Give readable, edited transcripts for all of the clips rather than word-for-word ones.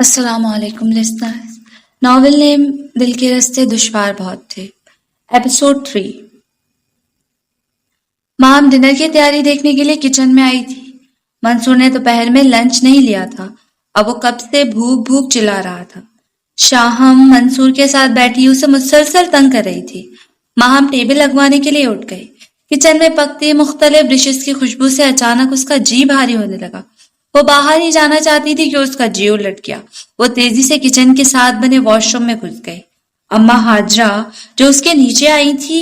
السلام علیکم listeners. Novel نیم دل کے رستے دشوار بہت تھے، ایپیسوڈ 3۔ مام ڈنر کی تیاری دیکھنے کے لیے کچن میں آئی تھی۔ منصور نے دوپہر میں لنچ نہیں لیا تھا، اب وہ کب سے بھوک بھوک چلا رہا تھا۔ شاہم منصور کے ساتھ بیٹھی اسے مسلسل تنگ کر رہی تھی۔ ماہم ٹیبل لگوانے کے لیے اٹھ گئی۔ کچن میں پکتی مختلف ڈشز کی خوشبو سے اچانک اس کا جی بھاری ہونے لگا۔ وہ باہر ہی جانا چاہتی تھی کہ اس کا جی الٹ گیا۔ وہ تیزی سے کچن کے ساتھ بنے واش روم میں گھس گئی۔ اماں ہاجرہ جو اس کے نیچے آئی تھی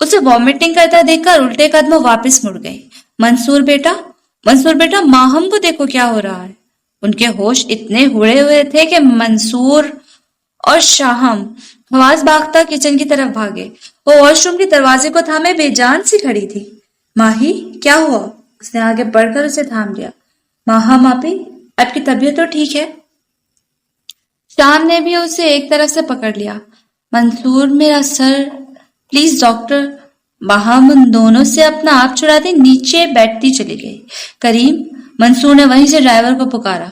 اسے وامٹنگ کرتا دیکھ کر الٹے قدموں واپس مڑ گئی۔ منصور بیٹا ماہم کو دیکھو کیا ہو رہا ہے۔ ان کے ہوش اتنے اڑے ہوئے تھے کہ منصور اور شاہم حواس باختہ کچن کی طرف بھاگے۔ وہ واش روم کے دروازے کو تھامے بے جان سی کھڑی تھی۔ ماہی کیا ہوا؟ اس نے آگے بڑھ کر اسے تھام لیا۔ ماہم آپی آپ کی طبیعت تو ٹھیک ہے؟ شام نے بھی اسے ایک طرف سے پکڑ لیا۔ منصور میرا سر پلیز ڈاکٹر۔ ماہم ان دونوں سے اپنا آپ چھڑاتی نیچے بیٹھتی چلی گئی۔ کریم، منصور نے وہیں سے ڈرائیور کو پکارا۔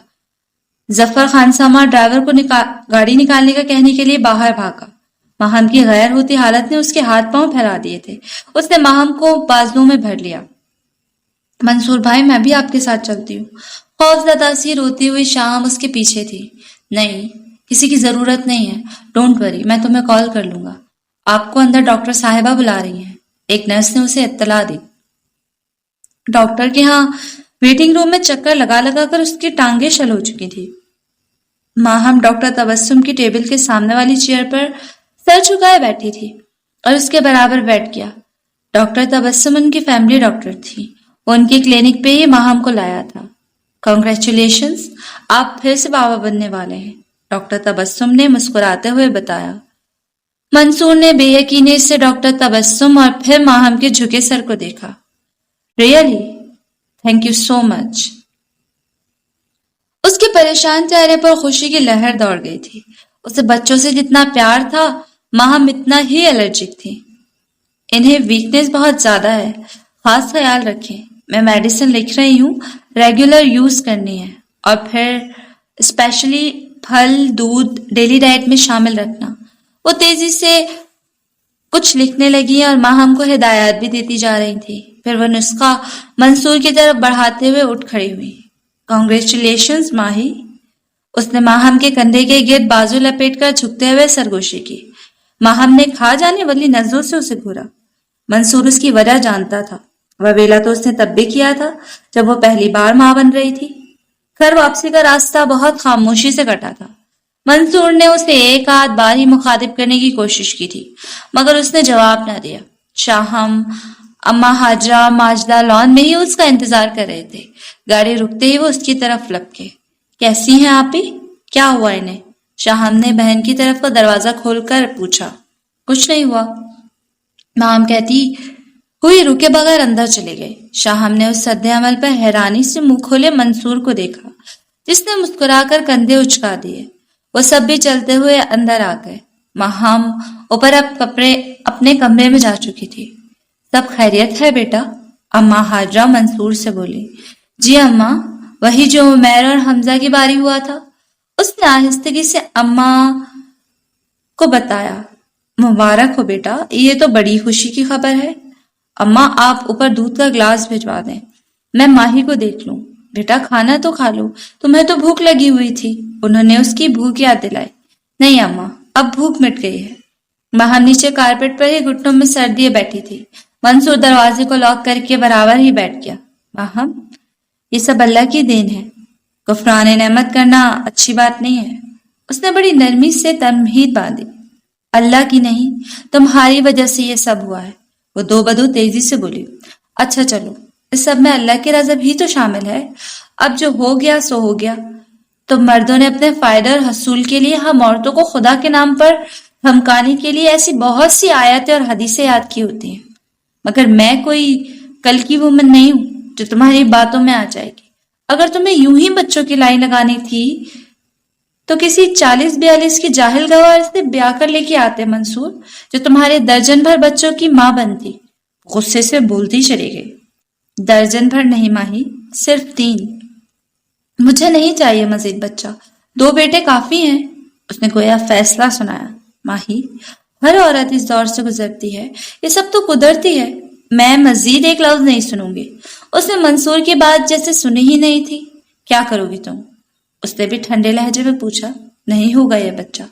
ظفر خان سما ڈرائیور کو گاڑی نکالنے کا کہنے کے لیے باہر بھاگا۔ ماہم کی غیر ہوتی حالت نے اس کے ہاتھ پاؤں پھیلا دیے تھے۔ اس نے ماہم کو بازو میں بھر لیا۔ منصور بھائی میں بھی آپ کے ساتھ چلتی ہوں۔ خوف زدہ سی روتی ہوئی شام اس کے پیچھے تھی۔ نہیں، کسی کی ضرورت نہیں ہے، ڈونٹ وری، میں تمہیں کال کر لوں گا۔ آپ کو اندر ڈاکٹر صاحبہ بلا رہی ہیں، ایک نرس نے اسے اطلاع دی۔ ڈاکٹر کے ہاں ویٹنگ روم میں چکر لگا لگا کر اس کی ٹانگیں شل ہو چکی تھی۔ ماہم ڈاکٹر تبسم کی ٹیبل کے سامنے والی چیئر پر سر جھکائے بیٹھی تھی اور اس کے برابر بیٹھ گیا۔ ڈاکٹر تبسم ان کی فیملی ڈاکٹر تھی۔ وہ ان کی کلینک پہ ہی ماہم کو لایا تھا۔ کنگریچولیشنز، آپ پھر سے بابا بننے والے ہیں، ڈاکٹر تبسم نے مسکراتے ہوئے بتایا۔ منصور نے بے یقینی سے ڈاکٹر تبسم اور پھر ماہم کے جھکے سر کو دیکھا۔ ریئلی؟ تھینک یو سو مچ۔ اس کے پریشان چہرے پر خوشی کی لہر دوڑ گئی تھی۔ اسے بچوں سے جتنا پیار تھا ماہم اتنا ہی الرجک تھی۔ انہیں ویکنیس بہت زیادہ ہے، خاص خیال رکھیں، میں میڈیسن لکھ رہی ہوں، ریگولر یوز کرنی ہے، اور پھر اسپیشلی پھل دودھ ڈیلی ڈائٹ میں شامل رکھنا۔ وہ تیزی سے کچھ لکھنے لگی اور ماہم کو ہدایات بھی دیتی جا رہی تھی۔ پھر وہ نسخہ منصور کی طرف بڑھاتے ہوئے اٹھ کھڑی ہوئی۔ کنگریچولیشنز ماہی۔ اس نے ماہم کے کندھے کے گرد بازو لپیٹ کر جھکتے ہوئے سرگوشی کی۔ ماہم نے کھا جانے والی نظروں سے اسے گھورا۔ منصور اس کی وجہ جانتا تھا۔ وہ ویلا تو اس نے تب بھی کیا تھا جب وہ پہلی بار ماں بن رہی تھی۔ گھر واپسی کا راستہ بہت خاموشی سے کٹا تھا۔ منصور نے اسے ایک آدھ بار ہی مخاطب کرنے کی کوشش کی تھی مگر اس نے جواب نہ دیا۔ شاہم اماں ہاجرہ ماجدہ لان میں ہی اس کا انتظار کر رہے تھے۔ گاڑی رکتے ہی وہ اس کی طرف لپکے۔ کیسی ہیں آپی؟ کیا ہوا انہیں؟ شاہم نے بہن کی طرف کا دروازہ کھول کر پوچھا۔ کچھ نہیں ہوا، مام کہتی ہوئی رکے بغیر اندر چلے گئے۔ شاہم نے اس رد عمل پر حیرانی سے منہ کھولے منصور کو دیکھا جس نے مسکرا کر کندھے اچکا دیے۔ وہ سب بھی چلتے ہوئے اندر آ گئے۔ ماہم اوپر اپنے کمرے میں جا چکی تھی۔ سب خیریت ہے بیٹا؟ اماں ہاجرہ منصور سے بولی۔ جی اماں، وہی جو عمیر اور حمزہ کی باری ہوا تھا، اس نے آہستگی سے اماں کو بتایا۔ مبارک ہو بیٹا، یہ تو بڑی خوشی کی خبر ہے۔ اماں آپ اوپر دودھ کا گلاس بھجوا دیں، میں ماہی کو دیکھ لوں۔ بیٹا کھانا تو کھا لو، تمہیں تو بھوک لگی ہوئی تھی۔ انہوں نے اس کی بھوک یاد دلائی۔ نہیں اماں، اب بھوک مٹ گئی ہے۔ ماہم نیچے کارپیٹ پر ہی گھٹنوں میں سر دیے بیٹھی تھی۔ منصور دروازے کو لاک کر کے برابر ہی بیٹھ گیا۔ ماہم، یہ سب اللہ کی دین ہے، غفران نعمت کرنا اچھی بات نہیں ہے۔ اس نے بڑی نرمی سے تمہید باندھی۔ اللہ کی نہیں، تمہاری وجہ سے یہ سب ہوا ہے، وہ دو بدو تیزی سے بولی۔ اچھا چلو، اس سب میں اللہ کی رضا بھی تو شامل ہے۔ اب جو ہو گیا سو ہو گیا۔ تو مردوں نے اپنے فائدہ اور حصول کے لیے ہم عورتوں کو خدا کے نام پر دھمکانے کے لیے ایسی بہت سی آیتیں اور حدیثیں یاد کی ہوتی ہیں، مگر میں کوئی کل کی وومن نہیں ہوں جو تمہاری باتوں میں آ جائے گی۔ اگر تمہیں یوں ہی بچوں کی لائن لگانی تھی تو کسی 40-42 کی جاہل گوار سے بیاہ کر لے کے آتے منصور، جو تمہارے درجن بھر بچوں کی ماں بنتی۔ غصے سے بولتی چلی گئی۔ درجن بھر نہیں ماہی، صرف 3۔ مجھے نہیں چاہیے مزید بچہ، 2 بیٹے کافی ہیں، اس نے گویا فیصلہ سنایا۔ ماہی، ہر عورت اس دور سے گزرتی ہے، یہ سب تو قدرتی ہے، میں مزید ایک لفظ نہیں سنوں گی۔ اس نے منصور کی بات جیسے سنی ہی نہیں تھی۔ کیا کرو گی تم؟ اس نے بھی ٹھنڈے لہجے میں پوچھا۔ نہیں ہوگا یہ بچہ،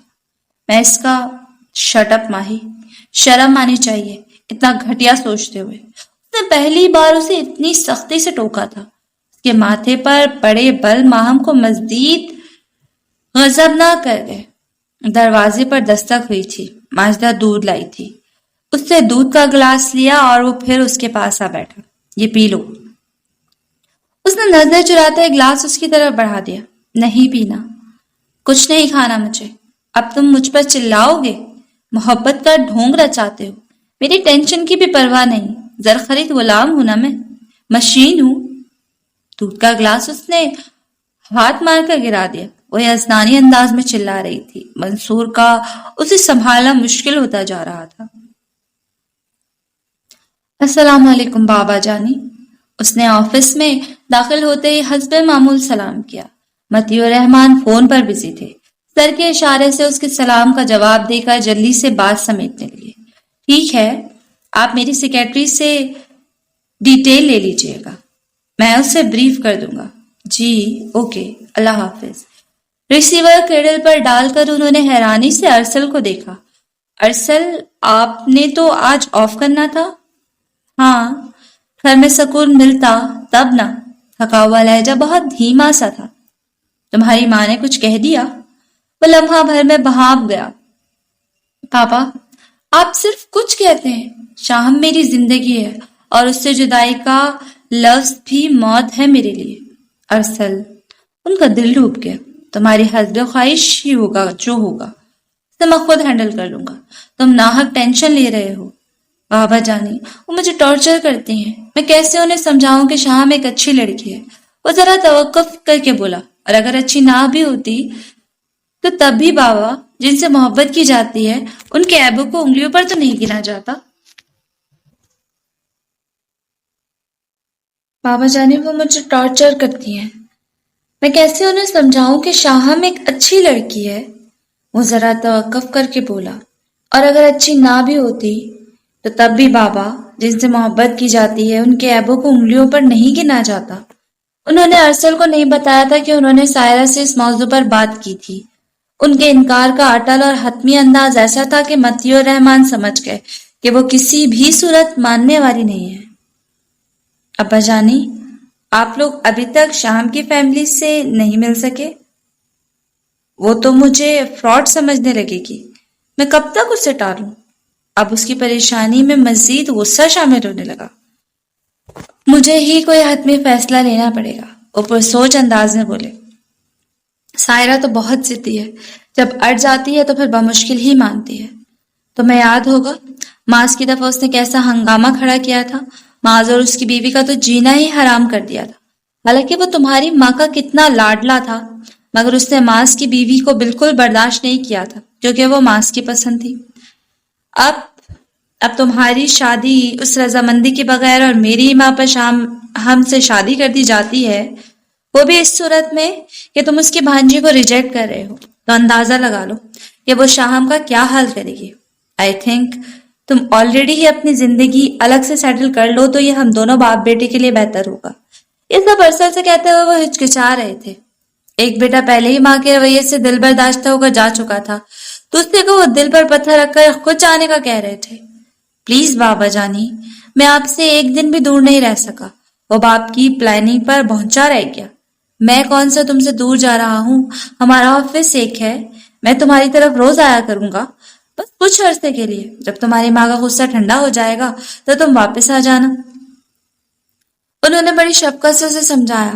میں اس کا… شٹ اپ ماہی، شرم آنی چاہیے اتنا گھٹیا سوچتے ہوئے۔ اس نے پہلی بار اسے اتنی سختی سے ٹوکا تھا۔ اس کے ماتھے پر پڑے بل ماہم کو مزید غضبناک کر گئے۔ دروازے پر دستک ہوئی تھی۔ ماجدہ دودھ لائی تھی۔ اس سے دودھ کا گلاس لیا اور وہ پھر اس کے پاس آ بیٹھا۔ یہ پی لو۔ اس نے نظر چراتے ایک گلاس اس کی طرف بڑھا دیا۔ نہیں پینا، کچھ نہیں کھانا مجھے۔ اب تم مجھ پر چلاؤ گے؟ محبت کا ڈھونگ رچاتے ہو۔ میری ٹینشن کی بھی پرواہ نہیں، زرخرید غلام ہوں نا، میں مشین ہوں۔ دودھ کا گلاس اس نے ہاتھ مار کر گرا دیا۔ وہ یزدانی انداز میں چلا رہی تھی۔ منصور کا اسے سنبھالنا مشکل ہوتا جا رہا تھا۔ السلام علیکم بابا جانی۔ اس نے آفس میں داخل ہوتے ہی حسب معمول سلام کیا۔ متی الرحمن فون پر بزی تھے۔ سر کے اشارے سے اس کے سلام کا جواب دے کر جلدی سے بات سمیٹنے لگے۔ ٹھیک ہے، آپ میری سیکرٹری سے ڈیٹیل لے لیجئے گا، میں اس سے بریف کر دوں گا۔ جی اوکے، اللہ حافظ۔ ریسیور کیڈل پر ڈال کر انہوں نے حیرانی سے ارسل کو دیکھا۔ ارسل، آپ نے تو آج آف کرنا تھا؟ ہاں، گھر میں سکون ملتا تب نہ۔ تھکا ہوا لہجہ بہت دھیما سا تھا۔ تمہاری ماں نے کچھ کہہ دیا؟ وہ لمحہ بھر میں بھانپ گیا۔ پاپا، آپ صرف کچھ کہتے ہیں۔ شاہم میری زندگی ہے اور اس سے جدائی کا لفظ بھی موت ہے میرے لیے۔ ارسل، ان کا دل ڈوب گیا۔ تمہاری حسب خواہش ہی ہوگا جو ہوگا، اسے میں خود ہینڈل کر لوں گا۔ تم ناحق ٹینشن لے رہے ہو۔ بابا جانی، وہ مجھے ٹارچر کرتی ہیں، میں کیسے انہیں سمجھاؤں کہ شاہم ایک اچھی لڑکی ہے؟ وہ ذرا توقف کر کے بولا، اور اگر اچھی نہ بھی ہوتی تو تب بھی بابا، جن سے محبت کی جاتی ہے ان کے عیبوں کو انگلیوں پر تو نہیں گنا جاتا۔ بابا جانی، وہ مجھے ٹارچر کرتی ہیں، میں کیسے انہیں سمجھاؤں کہ شاہم ایک اچھی لڑکی ہے؟ وہ ذرا توقف کر کے بولا، اور اگر اچھی نہ بھی ہوتی تو تب بھی بابا، جن سے محبت کی جاتی ہے ان کے عیبوں کو انگلیوں پر نہیں گنا جاتا۔ انہوں نے ارسل کو نہیں بتایا تھا کہ انہوں نے سائرہ سے اس موضوع پر بات کی تھی۔ ان کے انکار کا اٹل اور حتمی انداز ایسا تھا کہ متی الرحمن سمجھ گئے کہ وہ کسی بھی صورت ماننے والی نہیں ہے۔ ابا جانی، آپ لوگ ابھی تک شام کی فیملی سے نہیں مل سکے؟ وہ تو مجھے فراڈ سمجھنے لگے گی، میں کب تک اسے ٹالوں؟ اب اس کی پریشانی میں مزید غصہ شامل ہونے لگا۔ مجھے ہی کوئی حتمی فیصلہ لینا پڑے گا، وہ پرسوچ انداز میں بولے۔ سائرہ تو بہت ضدی ہے، جب اڑ جاتی ہے تو پھر بمشکل ہی مانتی ہے۔ تمہیں یاد ہوگا ماس کی دفعہ اس نے کیسا ہنگامہ کھڑا کیا تھا، معاذ اور اس کی بیوی کا تو جینا ہی حرام کر دیا تھا۔ حالانکہ وہ تمہاری ماں کا کتنا لاڈلا تھا، مگر اس نے ماس کی بیوی کو بالکل برداشت نہیں کیا تھا کیونکہ وہ ماس کی پسند تھی۔ اب تمہاری شادی اس رضامندی کے بغیر اور میری ماں پر ہم سے شادی کر دی جاتی ہے، وہ بھی اس صورت میں کہ تم اس کی بھانجی کو ریجیکٹ کر رہے ہو، تو اندازہ لگا لو کہ وہ شاہم کا کیا حال کرے گی۔ آئی تھنک تم آلریڈی ہی اپنی زندگی الگ سے سیٹل کر لو تو یہ ہم دونوں باپ بیٹے کے لیے بہتر ہوگا۔ یہ سب ارسل سے کہتے ہوئے وہ ہچکچا رہے تھے۔ ایک بیٹا پہلے ہی ماں کے رویے سے دل برداشتہ ہو کر جا چکا تھا، دوسرے کو وہ دل پر پتھر رکھ کر خود جانے کا کہہ رہے تھے۔ پلیز بابا جانی، میں آپ سے ایک دن بھی دور نہیں رہ سکا، وہ باپ کی پلاننگ پر پہنچا رہ گیا۔ میں کون سا تم سے دور جا رہا ہوں، ہمارا آفس ایک ہے، میں تمہاری طرف روز آیا کروں گا، بس کچھ عرصے کے لیے۔ جب تمہاری ماں کا غصہ ٹھنڈا ہو جائے گا تو تم واپس آ جانا۔ انہوں نے بڑی شفقت سے اسے سمجھایا۔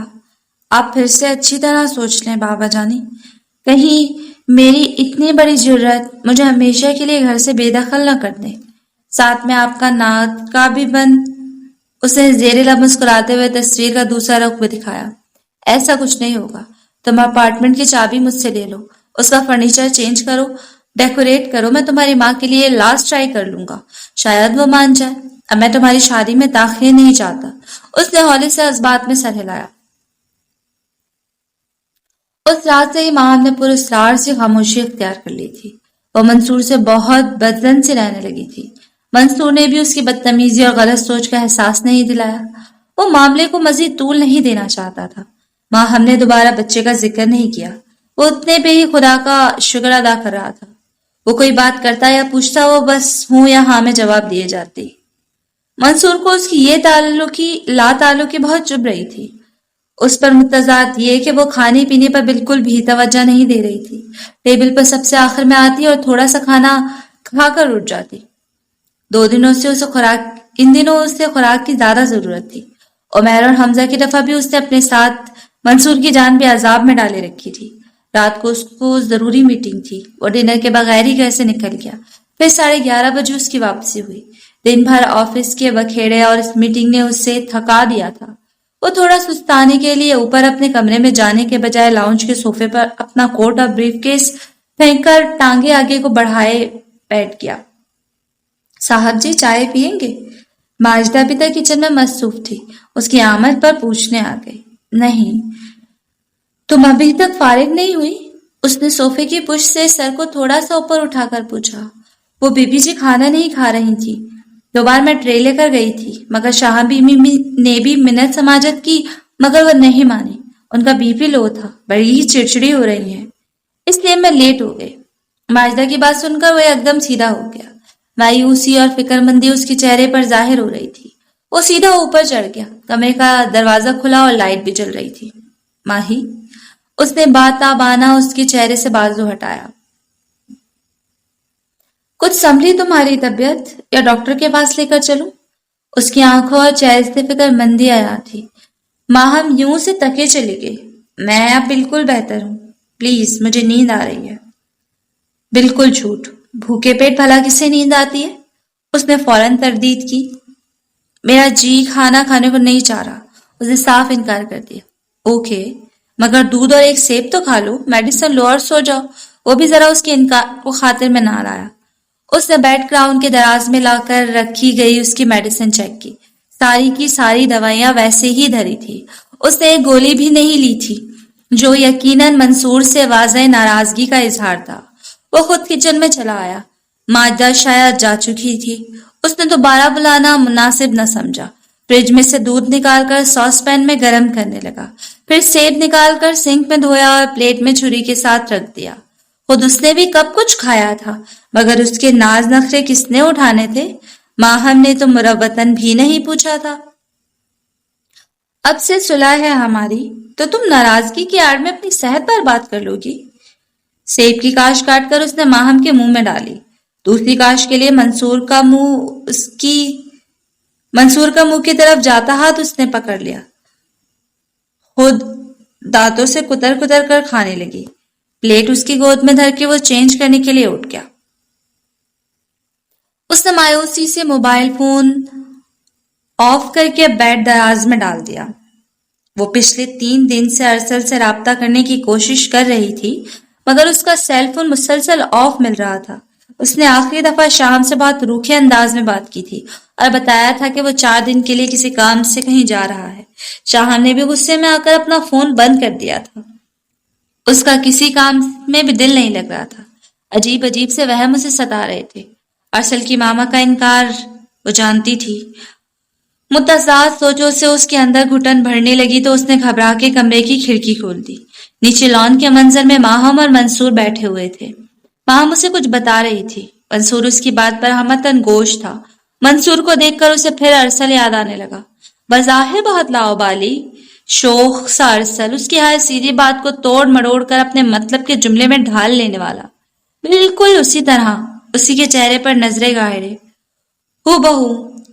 آپ پھر سے اچھی طرح سوچ لیں بابا جانی، کہیں میری اتنی بڑی جرت مجھے ہمیشہ کے لیے گھر سے بے دخل نہ کر دیں۔ ساتھ میں آپ کا نعت کا بھی بند۔ اس نے زیر لب مسکراتے ہوئے تصویر کا دوسرا رخ بھی دکھایا۔ ایسا کچھ نہیں ہوگا، تم اپارٹمنٹ کی چابی مجھ سے لے لو، اس کا فرنیچر چینج کرو، ڈیکوریٹ کرو، میں تمہاری ماں کے لیے لاسٹ ٹرائی کر لوں گا، شاید وہ مان جائے۔ اب میں تمہاری شادی میں تاخیر نہیں چاہتا۔ اس نے ہولے سے اس بات میں سر ہلایا۔ اس رات سے ہی ماہم نے پر اسرار سے خاموشی اختیار کر لی تھی۔ وہ منصور سے بہت بدزن سے رہنے لگی تھی۔ منصور نے بھی اس کی بدتمیزی اور غلط سوچ کا احساس نہیں دلایا۔ وہ معاملے کو مزید طول نہیں دینا چاہتا تھا۔ ماہم نے دوبارہ بچے کا ذکر نہیں کیا۔ وہ اتنے پہ ہی خدا کا شکر ادا کر رہا تھا۔ وہ کوئی بات کرتا یا پوچھتا، وہ بس ہوں یا ہاں میں جواب دیے جاتی۔ منصور کو اس کی یہ لا تعلقی بہت چبھ رہی تھی۔ اس پر متضاد یہ کہ وہ کھانے پینے پر بالکل بھی توجہ نہیں دے رہی تھی۔ ٹیبل پر سب سے آخر میں آتی اور تھوڑا سا کھانا کھا کر اٹھ جاتی۔ ان دنوں اسے خوراک کی زیادہ ضرورت تھی۔ عمیر اور حمزہ کی دفعہ بھی اس نے اپنے ساتھ منصور کی جان بھی عذاب میں ڈالے رکھی تھی۔ رات کو اس کو ضروری میٹنگ تھی۔ وہ ڈنر کے بغیر ہی گھر سے نکل گیا۔ پھر 11:30 بجے اس کی واپسی ہوئی۔ دن بھر آفس کے بکھیڑے اور اس میٹنگ نے اسے تھکا دیا تھا۔ وہ تھوڑا سستانے کے لیے اوپر اپنے کمرے میں جانے کے بجائے لاؤنج کے صوفے پر اپنا کوٹ اور بریف کیس پھینک کر ٹانگیں آگے کو بڑھائے بیٹھ گیا۔ صاحب جی چائے پیئیں گے؟ ماجدہ بھی تک کچن میں مصروف تھی۔ اس کی آمد پر پوچھنے آ گئی۔ نہیں، تم ابھی تک فارغ نہیں ہوئی؟ اس نے صوفے کی پشت سے سر کو تھوڑا سا اوپر اٹھا کر پوچھا۔ وہ بی بی جی کھانا نہیں کھا رہی تھی۔ 2 بار میں ٹرے لے کر گئی تھی، مگر شاہ بیوی نے بھی منت سماجت کی، مگر وہ نہیں مانی۔ ان کا بی پی لو تھا، بڑی ہی چڑچڑی ہو رہی ہیں، اس لیے میں لیٹ ہو گئی۔ ماجدہ کی بات سن کر وہ ایک دم سیدھا ہو گیا۔ مایوسی اور فکر مندی اس کے چہرے پر ظاہر ہو رہی تھی۔ وہ سیدھا اوپر چڑھ گیا۔ کمرے کا دروازہ کھلا اور لائٹ بھی جل رہی تھی۔ ماہی، اس نے باتابانہ اس کے چہرے سے بازو ہٹایا۔ کچھ سنبھلی تمہاری طبیعت یا ڈاکٹر کے پاس لے کر چلوں؟ اس کی آنکھوں اور چہرے سے فکر مندی آیا تھی۔ ماہم یوں سے تکے چلی گئی۔ میں اب بالکل بہتر ہوں، پلیز مجھے نیند آ رہی ہے۔ بالکل جھوٹ، بھوکے پیٹ بھلا کسے نیند آتی ہے؟ اس نے فوراً تردید کی۔ میرا جی کھانا کھانے کو نہیں چاہ رہا، اس نے صاف انکار کر دیا۔ اوکے، مگر دودھ اور ایک سیب تو کھا لو، میڈیسن لو اور سو جاؤ۔ وہ بھی ذرا اس کے انکار کو خاطر میں نہ لایا۔ اس نے بیڈ گراؤنڈ کے دراز میں لا کر رکھی گئی اس کی میڈیسن چیک کی۔ ساری کی ساری دوائیاں ویسے ہی دھری تھی۔ اس نے ایک گولی بھی نہیں لی تھی، جو یقیناً منصور سے واضح ناراضگی کا اظہار تھا۔ وہ خود کچن میں چلا آیا۔ ماجدہ شاید جا چکی تھی۔ اس نے دوبارہ بلانا مناسب نہ سمجھا۔ فریج میں سے دودھ نکال کر ساس پین میں گرم کرنے لگا۔ پھر سیب نکال کر سنک میں دھویا اور پلیٹ میں چھری کے ساتھ رکھ دیا۔ خود اس نے بھی کب کچھ کھایا تھا، مگر اس کے ناز نخرے کس نے اٹھانے تھے؟ ماہم نے تو مروتاً بھی نہیں پوچھا تھا۔ اب سے صلح ہے ہماری، تو تم ناراضگی کی آڑ میں اپنی صحت پر بات کر لو گی۔ سیب کی کاش کاٹ کر اس نے ماہم کے منہ میں ڈالی۔ دوسری کاش کے لیے منصور کا منہ کی طرف جاتا ہاتھ اس نے پکڑ لیا۔ خود دانتوں سے کتر کتر کر کھانے لگی۔ پلیٹ اس کی گود میں دھر کے وہ چینج کرنے کے لیے اٹھ گیا۔ اس نے مایوسی سے موبائل فون آف کر کے بیڈ دراز میں ڈال دیا۔ وہ پچھلے 3 دن سے ارسل سے رابطہ کرنے کی کوشش کر رہی تھی، مگر اس کا سیل فون مسلسل آف مل رہا تھا۔ اس نے آخری دفعہ شام سے بہت روکھے انداز میں بات کی تھی اور بتایا تھا کہ وہ 4 دن کے لیے کسی کام سے کہیں جا رہا ہے۔ شاہ نے بھی غصے میں آ کر اپنا فون بند کر دیا تھا۔ اس کا کسی کام میں بھی دل نہیں لگ رہا تھا۔ عجیب عجیب سے وہم اسے ستا رہے تھے۔ ارسل کی ماما کا انکار وہ جانتی تھی۔ متضاد سوچوں سے اس کے اندر گھٹن بھرنے لگی تو اس نے گھبرا کے کمرے کی کھڑکی کھول دی۔ نیچے لان کے منظر میں ماہم اور منصور بیٹھے ہوئے تھے۔ ماہم اسے کچھ بتا رہی تھی۔ منصور اس کی بات پر ہمتاً گوش تھا۔ منصور کو دیکھ کر اسے پھر ارسل یاد آنے لگا۔ بظاہر بہت لاؤبالی شوخ سا ارسل، اس کی ہر سیدھی بات کو توڑ مڑوڑ کر اپنے مطلب کے جملے میں ڈھال لینے والا، بالکل اسی طرح اسی کے چہرے پر نظریں گاڑے ہو بہو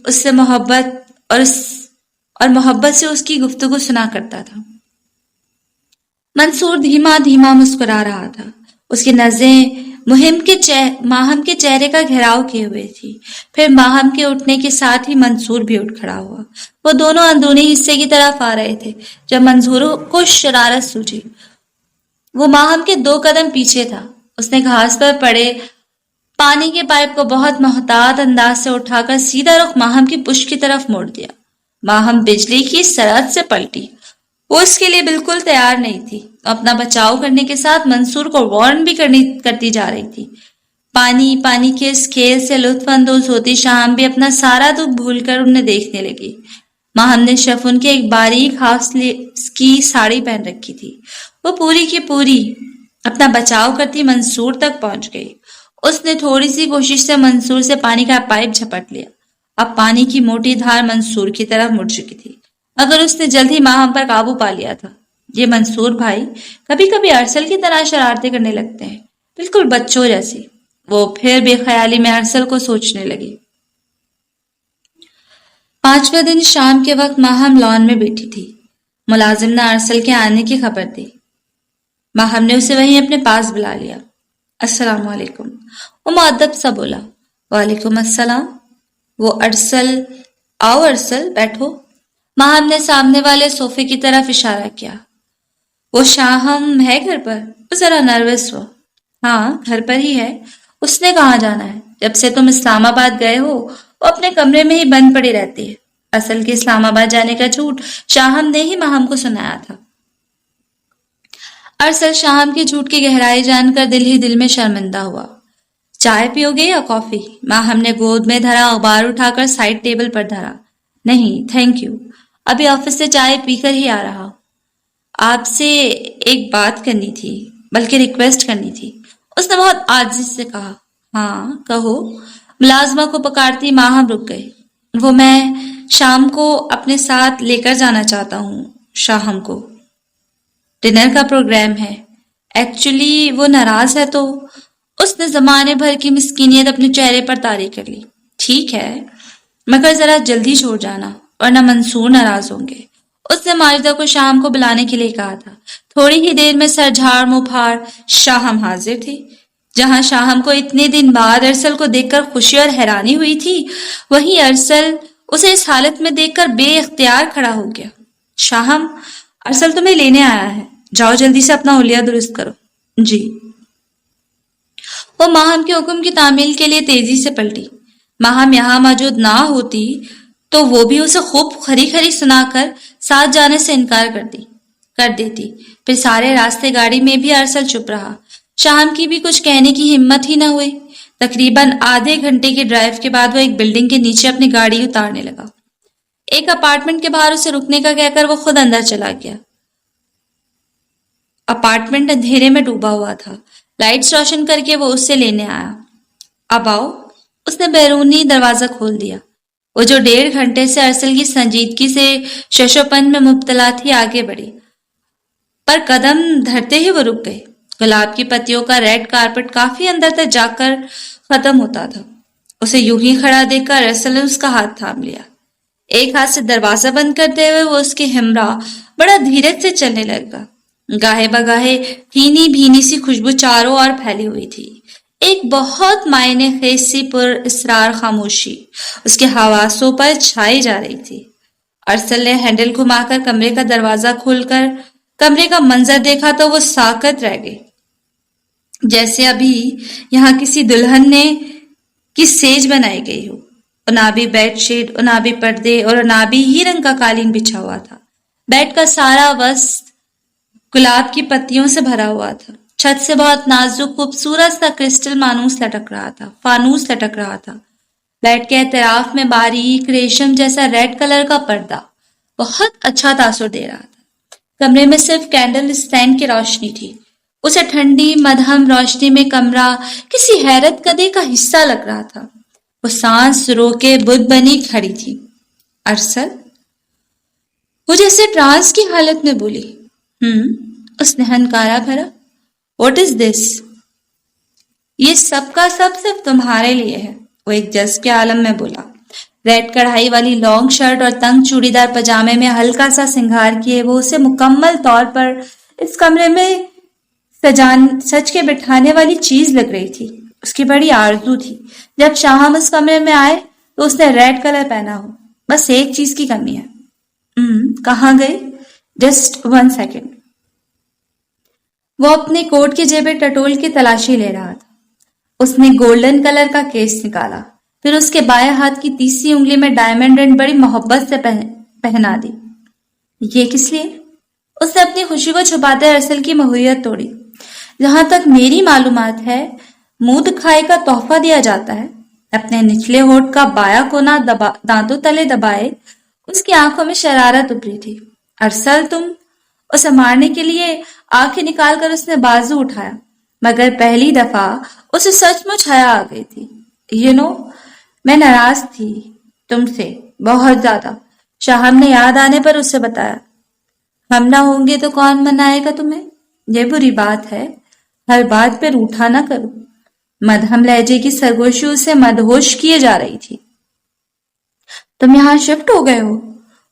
اس سے محبت اور محبت سے اس کی گفتگو سنا کرتا تھا۔ منصور دھیما دھیما مسکرا رہا تھا۔ اس کی نظریں ماہم کے چہرے کا گھیراؤ کیے ہوئے تھی۔ پھر ماہم کے اٹھنے کے ساتھ ہی منصور بھی اٹھ کھڑا ہوا۔ وہ دونوں اندرونی حصے کی طرف آ رہے تھے جب منصور کو شرارت سوجی۔ وہ ماہم کے 2 قدم پیچھے تھا۔ اس نے گھاس پر پڑے پانی کے پائپ کو بہت محتاط انداز سے اٹھا کر سیدھا رخ ماہم کی پشت کی طرف موڑ دیا۔ ماہم بجلی کی سرعت سے پلٹی وہ اس کے لیے بالکل تیار نہیں تھی، اپنا بچاؤ کرنے کے ساتھ منصور کو وارن بھی کرتی جا رہی تھی۔ پانی پانی کے اس کھیل سے لطف اندوز ہوتی شام بھی اپنا سارا دکھ بھول کر انہیں دیکھنے لگی۔ ماہم نے شفن کے ایک باریک ہاف سلیوز کی ساڑی پہن رکھی تھی۔ وہ پوری کی پوری اپنا بچاؤ کرتی منصور تک پہنچ گئی۔ اس نے تھوڑی سی کوشش سے منصور سے پانی کا پائپ جھپٹ لیا۔ اب پانی کی موٹی دھار منصور کی طرف مڑ چکی تھی۔ اگر اس نے جلد ہی ماہم پر قابو پا لیا تھا۔ یہ منصور بھائی کبھی کبھی ارسل کی طرح شرارتیں کرنے لگتے ہیں، بالکل بچوں جیسی۔ وہ پھر بے خیالی میں ارسل کو سوچنے لگی۔ 5ویں دن شام کے وقت ماہم لان میں بیٹھی تھی۔ ملازم نے ارسل کے آنے کی خبر دی۔ ماہم نے اسے وہیں اپنے پاس بلا لیا۔ السلام علیکم، وہ مؤدب سا بولا۔ وعلیکم السلام۔ وہ ارسل، آؤ ارسل بیٹھو۔ ماہم نے سامنے والے صوفے کی طرف اشارہ کیا۔ وہ شاہم ہے گھر پر؟ وہ ذرا نروس ہو۔ ہاں گھر پر ہی ہے، اس نے کہاں جانا ہے؟ جب سے تم اسلام آباد گئے ہو وہ اپنے کمرے میں ہی بند پڑی رہتی ہے۔ اصل کے اسلام آباد جانے کا جھوٹ شاہم نے ہی ماہم کو سنایا تھا۔ ارسل شاہم کی جھوٹ کی گہرائی جان کر دل ہی دل میں شرمندہ ہوا۔ چائے پیو گے یا کافی؟ ماہم نے گود میں دھرا اخبار اٹھا کر سائڈ ٹیبل پر دھرا۔ نہیں تھینک یو، ابھی آفس سے چائے پی کر ہی آ رہا ہوں۔ آپ سے ایک بات کرنی تھی، بلکہ ریکویسٹ کرنی تھی، اس نے بہت عاجزی سے کہا۔ ہاں کہو۔ ملازمہ کو پکارتی ماہم رک گئی۔ وہ میں شام کو اپنے ساتھ لے کر جانا چاہتا ہوں شاہم کو۔ ڈنر کا پروگرام ہے۔ ایکچولی وہ ناراض ہے تو اس نے زمانے بھر کی مسکینیت اپنے چہرے پر طاری کر لی۔ ٹھیک ہے مگر ذرا جلدی چھوڑ جانا ورنہ منصور ناراض ہوں گے۔ اس نے ماجدہ کو شام کو بلانے کے لیے کہا تھا۔ تھوڑی ہی دیر میں سر جھاڑ منہ پھاڑ شاہم حاضر تھی۔ جہاں شاہم کو اتنے دن بعد ارسل کو دیکھ کر خوشی اور حیرانی ہوئی تھی، وہیں ارسل اسے اس حالت میں دیکھ کر بے اختیار کھڑا ہو گیا۔ شاہم، ارسل تمہیں لینے آیا ہے، جاؤ جلدی سے اپنا حلیہ درست کرو۔ جی۔ وہ ماہم کے حکم کی تعمیل کے لیے تیزی سے پلٹی۔ ماہم یہاں موجود نہ ہوتی تو وہ بھی اسے خوب کھری کھری سنا کر ساتھ جانے سے انکار کر دیتی۔ پھر سارے راستے گاڑی میں بھی ارسل چپ رہا۔ شام کی بھی کچھ کہنے کی ہمت ہی نہ ہوئی۔ تقریباً آدھے گھنٹے کی ڈرائیو کے بعد وہ ایک بلڈنگ کے نیچے اپنی گاڑی اتارنے لگا۔ ایک اپارٹمنٹ کے باہر اسے رکنے کا کہہ کر وہ خود اندر چلا گیا۔ اپارٹمنٹ اندھیرے میں ڈوبا ہوا تھا۔ لائٹس روشن کر کے وہ اس سے لینے آیا۔ اب آؤ، اس نے بیرونی دروازہ کھول دیا۔ وہ جو 1.5 گھنٹے سے ارسل کی سنجیدگی سے ششوپن میں مبتلا تھی آگے بڑھی، پر قدم دھرتے ہی وہ رک گئے۔ گلاب کی پتیوں کا ریڈ کارپٹ کافی اندر تک جا کر ختم ہوتا تھا۔ اسے یوں ہی کھڑا دیکھ کر ارسل نے اس کا ہاتھ تھام لیا۔ ایک ہاتھ سے دروازہ بند کرتے ہوئے وہ اس کے ہمراہ بڑا دھیرج سے چلنے لگا۔ گاہے بگاہے بھینی بھینی سی خوشبو چاروں اور پھیلی ہوئی تھی۔ ایک بہت معنی خیز سی پر اسرار خاموشی اس کے حواسوں پر چھائی جا رہی تھی۔ ارسل نے ہینڈل گھما کر کمرے کا دروازہ کھول کر کمرے کا منظر دیکھا تو وہ ساکت رہ گئی، جیسے ابھی یہاں کسی دلہن نے کی سیج بنائی گئی ہو۔ انابی بیڈ شیٹ، انابی پردے اور انابی ہی رنگ کا قالین بچھا ہوا تھا۔ بیڈ کا سارا وسط گلاب کی پتیوں سے بھرا ہوا تھا۔ چھت سے بہت نازک خوبصورت سا کرسٹل فانوس لٹک رہا تھا۔ بیڈ کے اطراف میں باریک ریشم جیسا ریڈ کلر کا پردہ بہت اچھا تاثر دے رہا تھا۔ کمرے میں صرف کینڈل اسٹینڈ کی روشنی تھی۔ اسے ٹھنڈی مدھم روشنی میں کمرہ کسی حیرت کدے کا حصہ لگ رہا تھا۔ وہ سانس روکے بت بنی کھڑی تھی۔ ارسل، وہ جیسے ٹرانس کی حالت میں بولی۔ اس نے ہنکارا بھرا۔ واٹ از دس؟ یہ سب کا سب صرف تمہارے لیے ہے، وہ ایک جذب کے عالم میں بولا۔ ریڈ کڑھائی والی لانگ شرٹ اور تنگ چوڑی دار پجامے میں ہلکا سا سنگھار کیے وہ اسے مکمل طور پر اس کمرے میں سج کے بٹھانے والی چیز لگ رہی تھی۔ اس کی بڑی آرزو تھی جب شاہم اس کمرے میں آئے تو اس نے ریڈ کلر پہنا ہو۔ بس ایک چیز کی کمی ہے۔ کہاں گئی؟ Just 1 second. وہ اپنے کوٹ کی جیبیں ٹٹول کی تلاشی لے رہا تھا۔ اس نے گولڈن کلر کا کیس نکالا، پھر اس کے بائیں ہاتھ کی تیسری انگلی میں ڈائمنڈ رنگ بڑی محبت سے پہنا دی۔ یہ کس لیے؟ اس نے اپنی خوشی کو چھپاتے ارسل کی مہویت توڑی. جہاں تک میری معلومات ہے منہ دکھائی کا تحفہ دیا جاتا ہے. اپنے نچلے ہونٹ کا بایا کونا دانتوں تلے دبائے اس کی آنکھوں میں شرارت ابری تھی. ارسل تم. اسے مارنے کے لیے آنکھیں نکال کر اس نے بازو اٹھایا مگر پہلی دفعہ اسے سچ مچ حیا آ گئی تھی. میں ناراض تھی تم سے بہت زیادہ. شاہم نے یاد آنے پر اسے بتایا. ہم نہ ہوں گے تو کون منائے گا تمہیں؟ یہ بری بات ہے. ہر بات پہ روٹھا نہ کرو. مدھم لہجے کی سرگوشی اسے مدہوش کیے جا رہی تھی. تم یہاں شفٹ ہو گئے ہو؟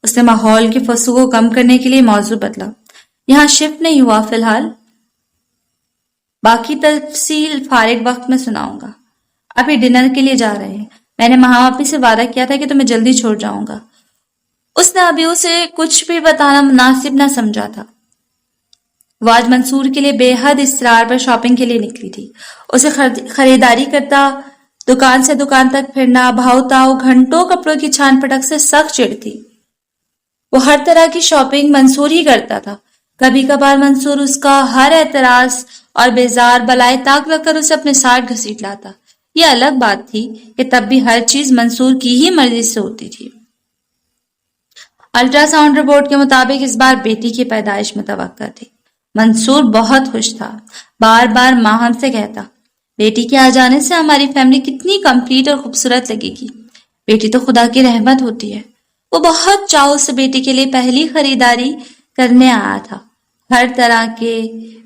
اس نے ماحول کی فسو کو کم کرنے کے لیے موضوع بدلا. یہاں شفٹ نہیں ہوا فی الحال. باقی تفصیل فارغ وقت میں سناؤں گا. ابھی ڈنر کے لیے جا رہے ہیں. میں نے مہاوپی سے وعدہ کیا تھا کہ تمہیں جلدی چھوڑ جاؤں گا. اس نے ابھی اسے کچھ بھی بتانا مناسب نہ سمجھا تھا. وہ آج منصور کے لیے بے حد اصرار پر شاپنگ کے لیے نکلی تھی. اسے خریداری کرتا دکان سے دکان تک پھرنا بھاؤ تاؤ گھنٹوں کپڑوں کی چھان پٹک سے سخت چڑ تھی. وہ ہر طرح کی شاپنگ منصور ہی کرتا تھا. کبھی کبھار منصور اس کا ہر اعتراض اور بیزار بلائے طاق رکھ کر اسے اپنے ساتھ گھسیٹ لاتا. یہ الگ بات تھی کہ تب بھی ہر چیز منصور کی ہی مرضی سے ہوتی تھی. الٹرا ساؤنڈ رپورٹ کے مطابق اس بار بیٹی کی پیدائش متوقع تھی. منصور بہت خوش تھا. بار بار ماہم سے کہتا بیٹی کے آ جانے سے ہماری فیملی کتنی کمپلیٹ اور خوبصورت لگے گی. بیٹی تو خدا کی رحمت ہوتی ہے. وہ بہت چاؤ سے بیٹی کے لیے پہلی خریداری کرنے آیا تھا. ہر طرح کے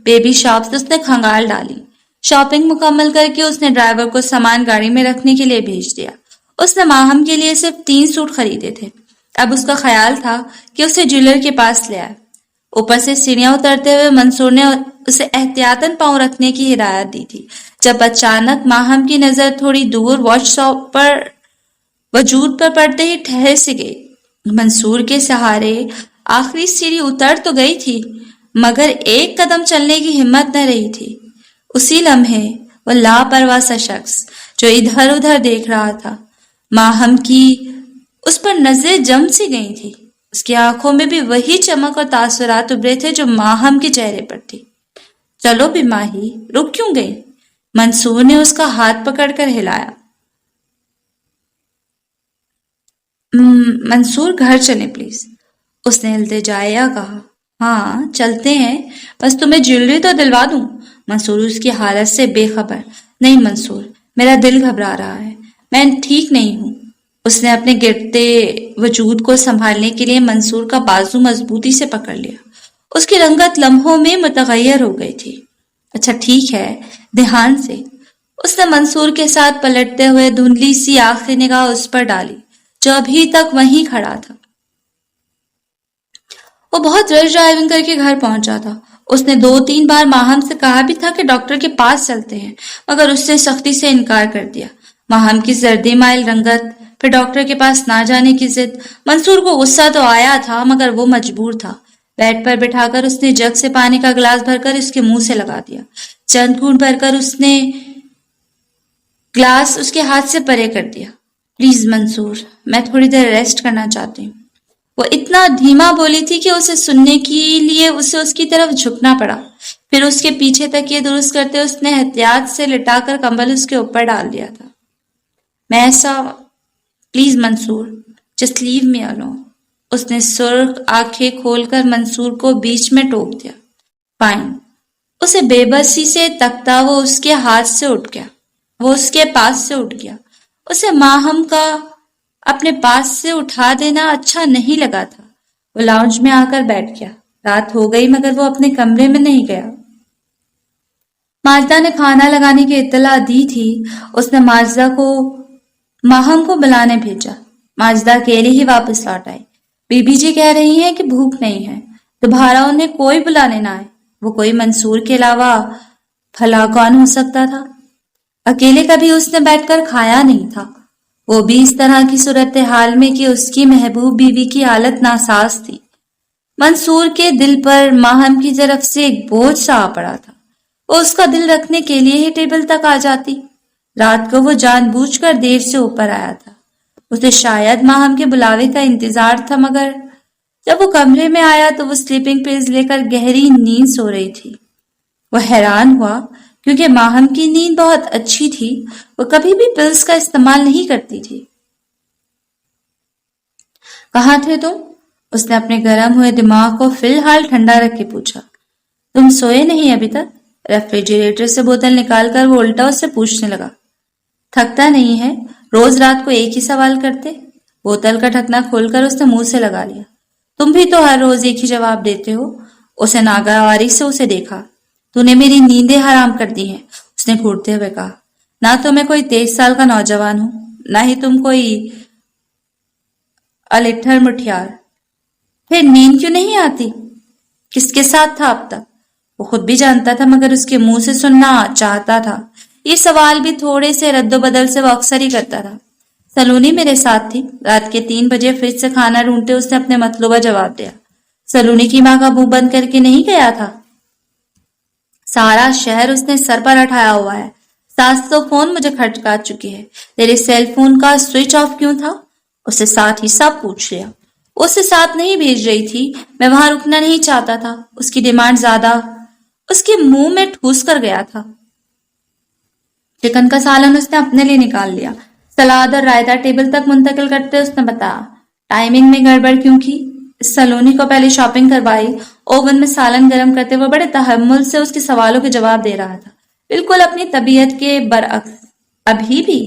بیبی شاپس اس نے کھنگال ڈالی. شاپنگ مکمل کر کے اس نے ڈرائیور کو سامان گاڑی میں رکھنے کے لیے بھیج دیا. اس نے ماہم کے لیے صرف 3 سوٹ خریدے تھے. اب اس کا خیال تھا کہ اسے جیولر کے پاس لے آئے. اوپر سے سیڑھیاں اترتے ہوئے منصور نے اسے احتیاطاً پاؤں رکھنے کی ہدایت دی تھی جب اچانک ماہم کی نظر تھوڑی دور واش شاپ پر وجود پر پڑتے ہی ٹھہر سی گئی. منصور کے سہارے آخری سیڑھی اتر تو گئی تھی مگر ایک قدم چلنے کی ہمت نہ رہی تھی. اسی لمحے وہ لاپرواہ سا شخص جو ادھر ادھر دیکھ رہا تھا. ماہم کی اس پر نظریں جم سی گئی تھی. اس کی آنکھوں میں بھی وہی چمک اور تاثرات ابھرے تھے جو ماہم کے چہرے پر تھی. چلو بھی ماہی رک کیوں گئی؟ منصور نے اس کا ہاتھ پکڑ کر ہلایا. منصور گھر چلیں پلیز. اس نے التجایا کہا. ہاں چلتے ہیں بس تمہیں جیولری تو دلوا دوں. منصور اس کی حالت سے بے خبر. نہیں منصور میرا دل گھبرا رہا ہے. میں ٹھیک نہیں ہوں. اس نے اپنے گرتے وجود کو سنبھالنے کے لیے منصور کا بازو مضبوطی سے پکڑ لیا. اس کی رنگت لمحوں میں متغیر ہو گئی تھی. اچھا ٹھیک ہے دھیان سے. اس نے منصور کے ساتھ پلٹتے ہوئے دھندلی سی آخری نگاہ اس پر ڈالی جو ابھی تک وہیں کھڑا تھا. وہ بہت رش ڈرائیونگ کر کے گھر پہنچا تھا. اس نے 2-3 بار ماہم سے کہا بھی تھا کہ ڈاکٹر کے پاس چلتے ہیں مگر اس نے سختی سے انکار کر دیا. ماہم کی زردی مائل رنگت پھر ڈاکٹر کے پاس نہ جانے کی ضد. منصور کو غصہ تو آیا تھا مگر وہ مجبور تھا. بیڈ پر بٹھا کر اس نے جگ سے پانی کا گلاس بھر کر اس کے منہ سے لگا دیا. چند گھونٹ بھر کر اس نے گلاس اس کے ہاتھ سے پرے کر دیا. پلیز منصور میں تھوڑی دیر ریسٹ کرنا چاہتی ہوں. وہ اتنا دھیما بولی تھی کہ اسے سننے کے لیے اسے اس کی طرف جھکنا پڑا. پھر اس کے پیچھے تک یہ درست کرتے اس نے احتیاط سے لٹا کر کمبل اس کے اوپر ڈال دیا تھا. میں ایسا please Mansoor just leave me alone. اس نے سرخ آنکھیں کھول کر منصور کو بیچ میں ٹوک دیا. فائن. اسے بے بسی سے تکتا وہ اس کے ہاتھ سے اٹھ گیا. وہ اس کے پاس سے اٹھ گیا. اسے ماہم کا اپنے پاس سے اٹھا دینا اچھا نہیں لگا تھا. وہ لاؤنج میں آ کر بیٹھ گیا. رات ہو گئی مگر وہ اپنے کمرے میں نہیں گیا. ماجدہ نے کھانا لگانے کی اطلاع دی تھی. اس نے ماہم کو بلانے بھیجا. ماجدہ اکیلے ہی واپس لوٹ آئی. بی بی جی کہہ رہی ہیں کہ بھوک نہیں ہے. دوبارہ انہیں کوئی بلانے نہ آئے. وہ کوئی منصور کے علاوہ بھلا کون ہو سکتا تھا؟ اکیلے کبھی اس نے بیٹھ کر کھایا نہیں تھا. وہ بھی اس طرح کی صورتحال میں کہ اس کی محبوب بیوی کی حالت ناساز تھی. منصور کے دل پر ماہم کی طرف سے ایک بوجھ سا آ پڑا تھا. وہ اس کا دل رکھنے کے لیے ہی ٹیبل تک آ جاتی. رات کو وہ جان بوجھ کر دیر سے اوپر آیا تھا. اسے شاید ماہم کے بلاوے کا انتظار تھا مگر جب وہ کمرے میں آیا تو وہ سلیپنگ پلز لے کر گہری نیند سو رہی تھی۔ وہ حیران ہوا کیونکہ ماہم کی نیند بہت اچھی تھی، وہ کبھی بھی پلز کا استعمال نہیں کرتی تھی۔ کہاں تھے تم؟ اس نے اپنے گرم ہوئے دماغ کو فی الحال ٹھنڈا رکھ کے پوچھا۔ تم سوئے نہیں ابھی تک؟ ریفریجریٹر سے بوتل نکال کر وہ الٹا اس سے پوچھنے لگا۔ تھکتا نہیں ہے؟ روز رات کو ایک ہی سوال کرتے؟ بوتل کا ڈھکنا کھول کر اس نے منہ سے لگا لیا۔ تم بھی تو ہر روز ایک ہی جواب دیتے ہو۔ اسے ناگواری سے اسے دیکھا۔ تو نے میری نیندیں حرام کر دی ہیں، اس نے گھوٹتے ہوئے کہا۔ نہ تو میں کوئی 23 سال کا نوجوان ہوں، نہ ہی تم کوئی الٹھر مٹھیار۔ پھر نیند کیوں نہیں آتی؟ کس کے ساتھ تھا اب تک؟ وہ خود بھی جانتا تھا مگر اس کے منہ سے سننا چاہتا تھا۔ یہ سوال بھی تھوڑے سے رد و بدل سے وہ اکثر ہی کرتا تھا۔ سلونی میرے ساتھ تھی۔ رات کے 3 بجے فریج سے کھانا ڈھونڈتے اس نے اپنے مطلوبہ جواب دیا۔ سلونی کی ماں کا منہ بند کر کے نہیں گیا تھا؟ سارا شہر اس نے سر پر اٹھایا ہوا ہے۔ 700 فون مجھے کھٹکا چکی ہے۔ تیرے سیل فون کا سوئچ آف کیوں تھا؟ اسے ساتھ ہی سب پوچھ لیا۔ اسے ساتھ نہیں بھیج رہی تھی، میں وہاں رکنا نہیں چاہتا تھا۔ اس کی ڈیمانڈ زیادہ۔ اس کے منہ میں ٹھوس کر گیا تھا۔ چکن کا سالن اس نے اپنے لیے نکال لیا۔ سلاد اور رائتا ٹیبل تک منتقل کرتے اس نے بتایا۔ ٹائمنگ میں گڑبڑ کیوں کی؟ سلونی کو پہلے شاپنگ کروائی۔ اوون میں سالن گرم کرتے وہ بڑے تحمل سے اس کے سوالوں کے جواب دے رہا تھا، بالکل اپنی طبیعت کے برعکس۔ ابھی بھی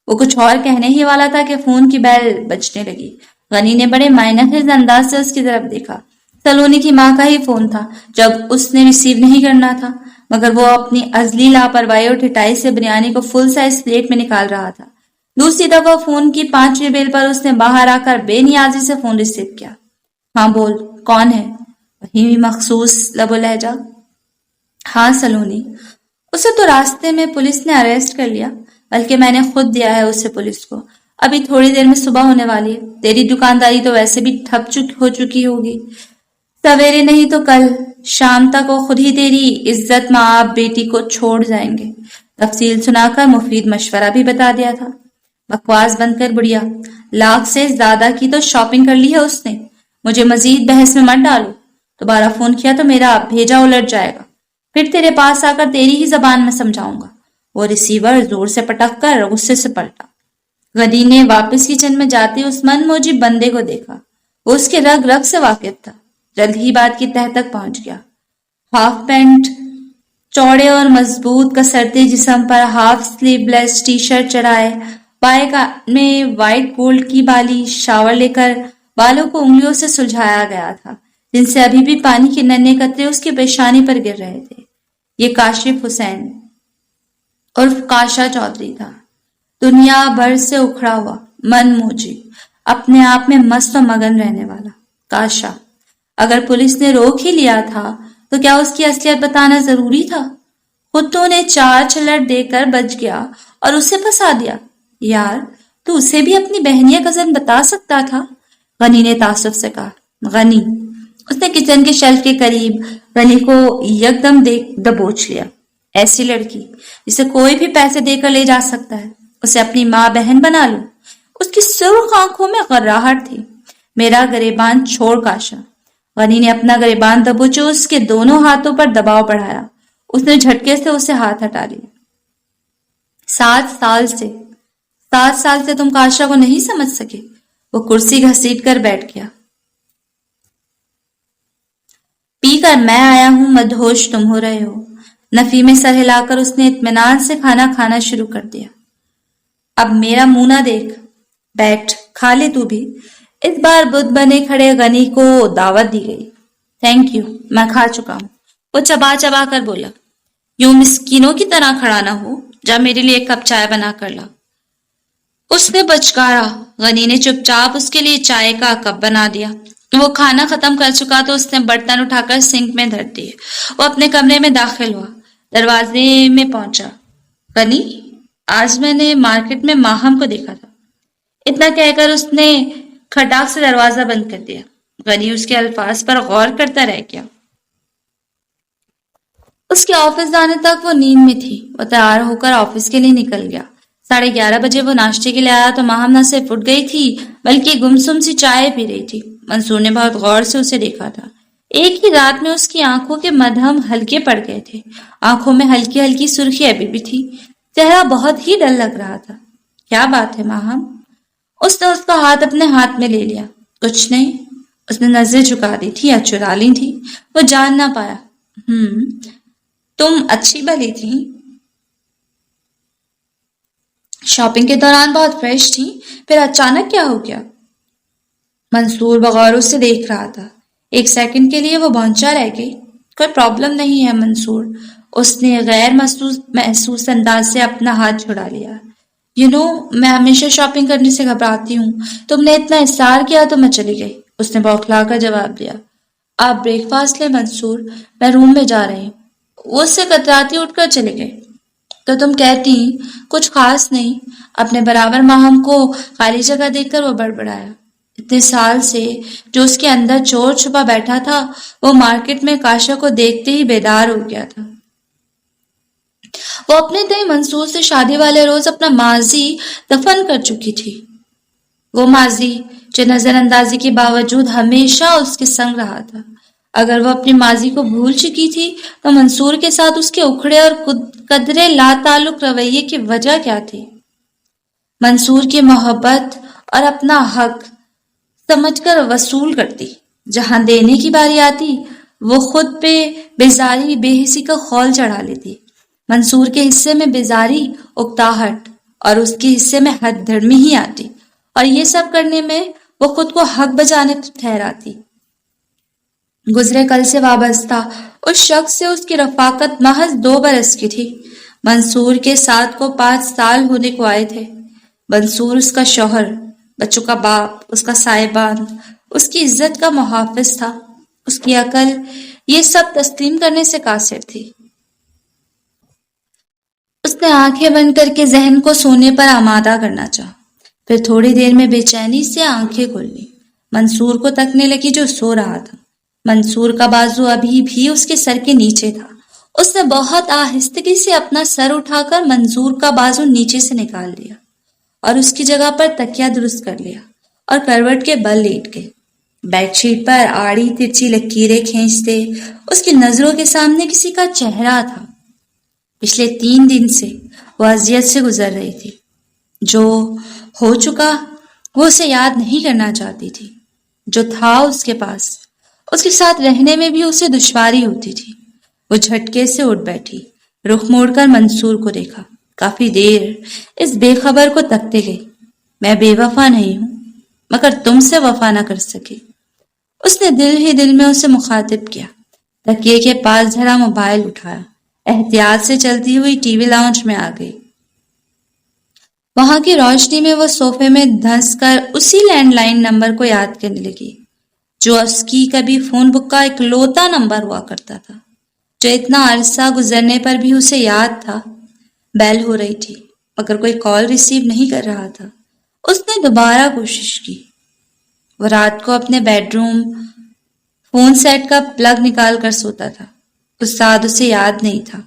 وہ کچھ اور کہنے ہی والا تھا کہ فون کی بیل بجنے لگی۔ غنی نے بڑے معنی خیز انداز سے اس کی طرف دیکھا۔ سلونی کی ماں کا ہی فون تھا جب اس نے ریسیو نہیں کرنا تھا، مگر وہ اپنی ازلی لاپرواہی اور ٹھٹائی سے بریانی کو فل سائز پلیٹ میں نکال رہا تھا۔ دوسری دفعہ فون کی 5ویں بیل پر اس نے باہر آ کر بے نیازی سے فون ریسیو کیا۔ ہاں بول، کون ہے؟ وہی مخصوص لب و لہجہ۔ ہاں سلونی۔ اسے تو راستے میں پولیس نے اریسٹ کر لیا، بلکہ میں نے خود دیا ہے اسے پولیس کو۔ ابھی تھوڑی دیر میں صبح ہونے والی ہے۔ تیری دکانداری تو ویسے بھی ٹھپ ہو چکی ہوگی۔ سویرے نہیں تو کل شام تک وہ خود ہی تیری عزت ماں بیٹی کو چھوڑ جائیں گے۔ تفصیل سنا کر مفید مشورہ بھی بتا دیا تھا۔ بکواس بند کر بڑھیا، لاکھ سے زیادہ کی تو شاپنگ کر لی ہے اس نے۔ مجھے مزید بحث میں مت ڈالو۔ دوبارہ فون کیا تو میرا بھیجا الٹ جائے گا، پھر تیرے پاس آ کر تیری ہی زبان میں سمجھاؤں گا۔ وہ ریسیور زور سے پٹک کر غصے سے پلٹا۔ غنی نے واپس کچن میں جاتے اس من موجی بندے کو دیکھا۔ وہ اس کے رگ رگ سے واقف تھا۔ جلد ہی بات کی تہ تک پہنچ گیا۔ ہاف پینٹ، چوڑے اور مضبوط کسرتے جسم پر ہاف سلیو لیس ٹی شرٹ چڑھائے، بائیں کان میں وائٹ گولڈ کی بالی، شاور لے کر بالوں کو انگلیوں سے سلجھایا گیا تھا جن سے ابھی بھی پانی کے ننھے قطرے اس کی پیشانی پر گر رہے تھے۔ یہ کاشف حسین عرف کاشا چودھری تھا، دنیا بھر سے اکھڑا ہوا، من موجی، اپنے آپ میں مست و مگن رہنے والا۔ کاشا اگر پولیس نے روک ہی لیا تھا تو کیا اس کی اصلیت بتانا ضروری تھا؟ خود تو انہیں 4 چھلٹ دے کر بچ گیا اور اسے پھنسا دیا۔ یار تو اسے بھی اپنی بہنیہ کزن بتا سکتا تھا، غنی نے تعصب سے کہا۔ غنی؟ اس نے کچن کے شیلف کے قریب غنی کو یکدم دبوچ لیا۔ ایسی لڑکی جسے کوئی بھی پیسے دے کر لے جا سکتا ہے، اسے اپنی ماں بہن بنا لوں؟ اس کی سرخ آنکھوں میں غراہٹ تھی۔ میرا گریبان چھوڑ کاشا۔ غنی نے اپنا گریبان دبوچے اس کے دونوں ہاتھوں پر دباؤ بڑھایا۔ اس نے جھٹکے سے اسے ہاتھ ہٹا لیا۔ 7 سال سے تم کاشا کو نہیں سمجھ سکے؟ وہ کرسی گھسیٹ کر بیٹھ گیا۔ پی کر میں آیا ہوں، مدہوش تم ہو رہے ہو۔ نفی میں سر ہلا کر اس نے اطمینان سے کھانا کھانا شروع کر دیا۔ اب میرا منہ نہ دیکھ، بیٹھ کھا لے تو بھی۔ اس بار بدھ بنے کھڑے غنی کو دعوت دی گئی۔ تھینک یو، میں کھا چکا ہوں، وہ چبا چبا کر بولا۔ یوں مسکینوں کی طرح کھڑا نہ ہو، جا میرے لیے 1 کپ چائے بنا کر لا، اس نے بچکارا۔ غنی نے چپ چاپ اس کے لیے چائے کا کپ بنا دیا۔ وہ کھانا ختم کر چکا تو اس نے برتن اٹھا کر سنک میں دھر دیے۔ وہ اپنے کمرے میں داخل ہوا، دروازے میں پہنچا۔ غنی، آج میں نے مارکیٹ میں ماہم کو دیکھا تھا، اتنا کہہ کر اس نے کھٹاک سے دروازہ بند کر دیا۔ غنی اس کے الفاظ پر غور کرتا رہ گیا۔ اس کے آفس جانے تک وہ نیند میں تھی۔ وہ تیار ہو کر آفس کے لیے نکل گیا۔ 11:30 وہ ناشتے کے لیے آیا تو ماہم نہ صرف اٹھ گئی تھی بلکہ گمسم سی چائے پی رہی تھی۔ منصور نے بہت غور سے اسے دیکھا تھا۔ ایک ہی رات میں اس کی آنکھوں کے مدھم ہلکے پڑ گئے تھے، آنکھوں میں ہلکی ہلکی سرخی ابھی بھی تھی، چہرہ بہت ہی ڈل لگ رہا تھا۔ کیا بات ہے ماہم؟ اس نے اس کا ہاتھ اپنے ہاتھ میں لے لیا۔ کچھ نہیں، اس نے نظریں جھکا دی تھی یا چرا لی تھی، وہ جان نہ پایا۔ تم اچھی بھلی تھی، شاپنگ کے دوران بہت فریش تھی، پھر اچانک کیا ہو گیا؟ منصور بغور اسے دیکھ رہا تھا۔ ایک سیکنڈ کے لیے وہ بھونچا رہ گئی۔ کوئی پرابلم نہیں ہے منصور، اس نے غیر محسوس انداز سے اپنا ہاتھ چھڑا لیا۔ میں ہمیشہ شاپنگ کرنے سے گھبراتی ہوں، تم نے اتنا اصرار کیا تو میں چلی گئی، اس نے بوکھلا کر جواب دیا۔ آپ بریک فاسٹ لیں منصور، میں روم میں جا رہی ہوں۔ وہ اس سے کتراتی اٹھ کر چلے گئے۔ تو تم کہتی کچھ خاص نہیں، اپنے برابر ماہم کو خالی جگہ دیکھ کر وہ بڑبڑایا۔ اتنے سال سے جو اس کے اندر چور چھپا بیٹھا تھا وہ مارکیٹ میں کاشا کو دیکھتے ہی بیدار ہو گیا تھا۔ وہ اپنے طے منصور سے شادی والے روز اپنا ماضی دفن کر چکی تھی، وہ ماضی جو نظر اندازی کے باوجود ہمیشہ اس کے سنگ رہا تھا۔ اگر وہ اپنی ماضی کو بھول چکی تھی تو منصور کے ساتھ اس کے اکھڑے اور قدرے لا تعلق رویے کی وجہ کیا تھی؟ منصور کی محبت اور اپنا حق سمجھ کر وصول کرتی، جہاں دینے کی باری آتی وہ خود پہ بیزاری بے حسی کا خول چڑھا لیتی۔ منصور کے حصے میں بیزاری، اکتاہٹ اور اس کے حصے میں حد دھرمی ہی آتی، اور یہ سب کرنے میں وہ خود کو حق بجانے ٹھہراتی۔ گزرے کل سے وابستہ اس شخص سے اس کی رفاقت محض 2 برس کی تھی۔ منصور کے ساتھ کو 5 سال ہونے کو آئے تھے۔ منصور اس کا شوہر، بچوں کا باپ، اس کا سائبان، اس کی عزت کا محافظ تھا۔ اس کی عقل یہ سب تسلیم کرنے سے قاصر تھی۔ اس نے آنکھیں بند کر کے ذہن کو سونے پر آمادہ کرنا چاہا، پھر تھوڑی دیر میں بے چینی سے آنکھیں کھول لی۔ منصور کو تکنے لگی جو سو رہا تھا۔ منصور کا بازو ابھی بھی اس کے سر کے نیچے تھا۔ اس نے بہت آہستگی سے اپنا سر اٹھا کر منصور کا بازو نیچے سے نکال دیا اور اس کی جگہ پر تکیہ درست کر لیا اور کروٹ کے بل لیٹ گئے۔ بیڈ شیٹ پر آڑی ترچھی لکیریں کھینچتے اس کی نظروں کے سامنے کسی کا چہرہ تھا۔ پچھلے 3 دن سے وہ اذیت سے گزر رہی تھی۔ جو ہو چکا وہ اسے یاد نہیں کرنا چاہتی تھی، جو تھا اس کے پاس اس کے ساتھ رہنے میں بھی اسے دشواری ہوتی تھی۔ وہ جھٹکے سے اٹھ بیٹھی، رخ موڑ کر منصور کو دیکھا، کافی دیر اس بے خبر کو تکتے گئی۔ میں بے وفا نہیں ہوں مگر تم سے وفا نہ کر سکی، اس نے دل ہی دل میں اسے مخاطب کیا۔ تکیے کے پاس دھرا موبائل اٹھایا، احتیاط سے چلتی ہوئی ٹی وی لاؤنج میں آ گئی۔ وہاں کی روشنی میں وہ صوفے میں دھنس کر اسی لینڈ لائن نمبر کو یاد کرنے لگی جو اس کی کبھی فون بک کا اکلوتا نمبر ہوا کرتا تھا، جو اتنا عرصہ گزرنے پر بھی اسے یاد تھا۔ بیل ہو رہی تھی مگر کوئی کال ریسیو نہیں کر رہا تھا۔ اس نے دوبارہ کوشش کی۔ وہ رات کو اپنے بیڈ روم فون سیٹ کا پلگ نکال کر سوتا تھا۔ استاد اسے یاد نہیں تھا۔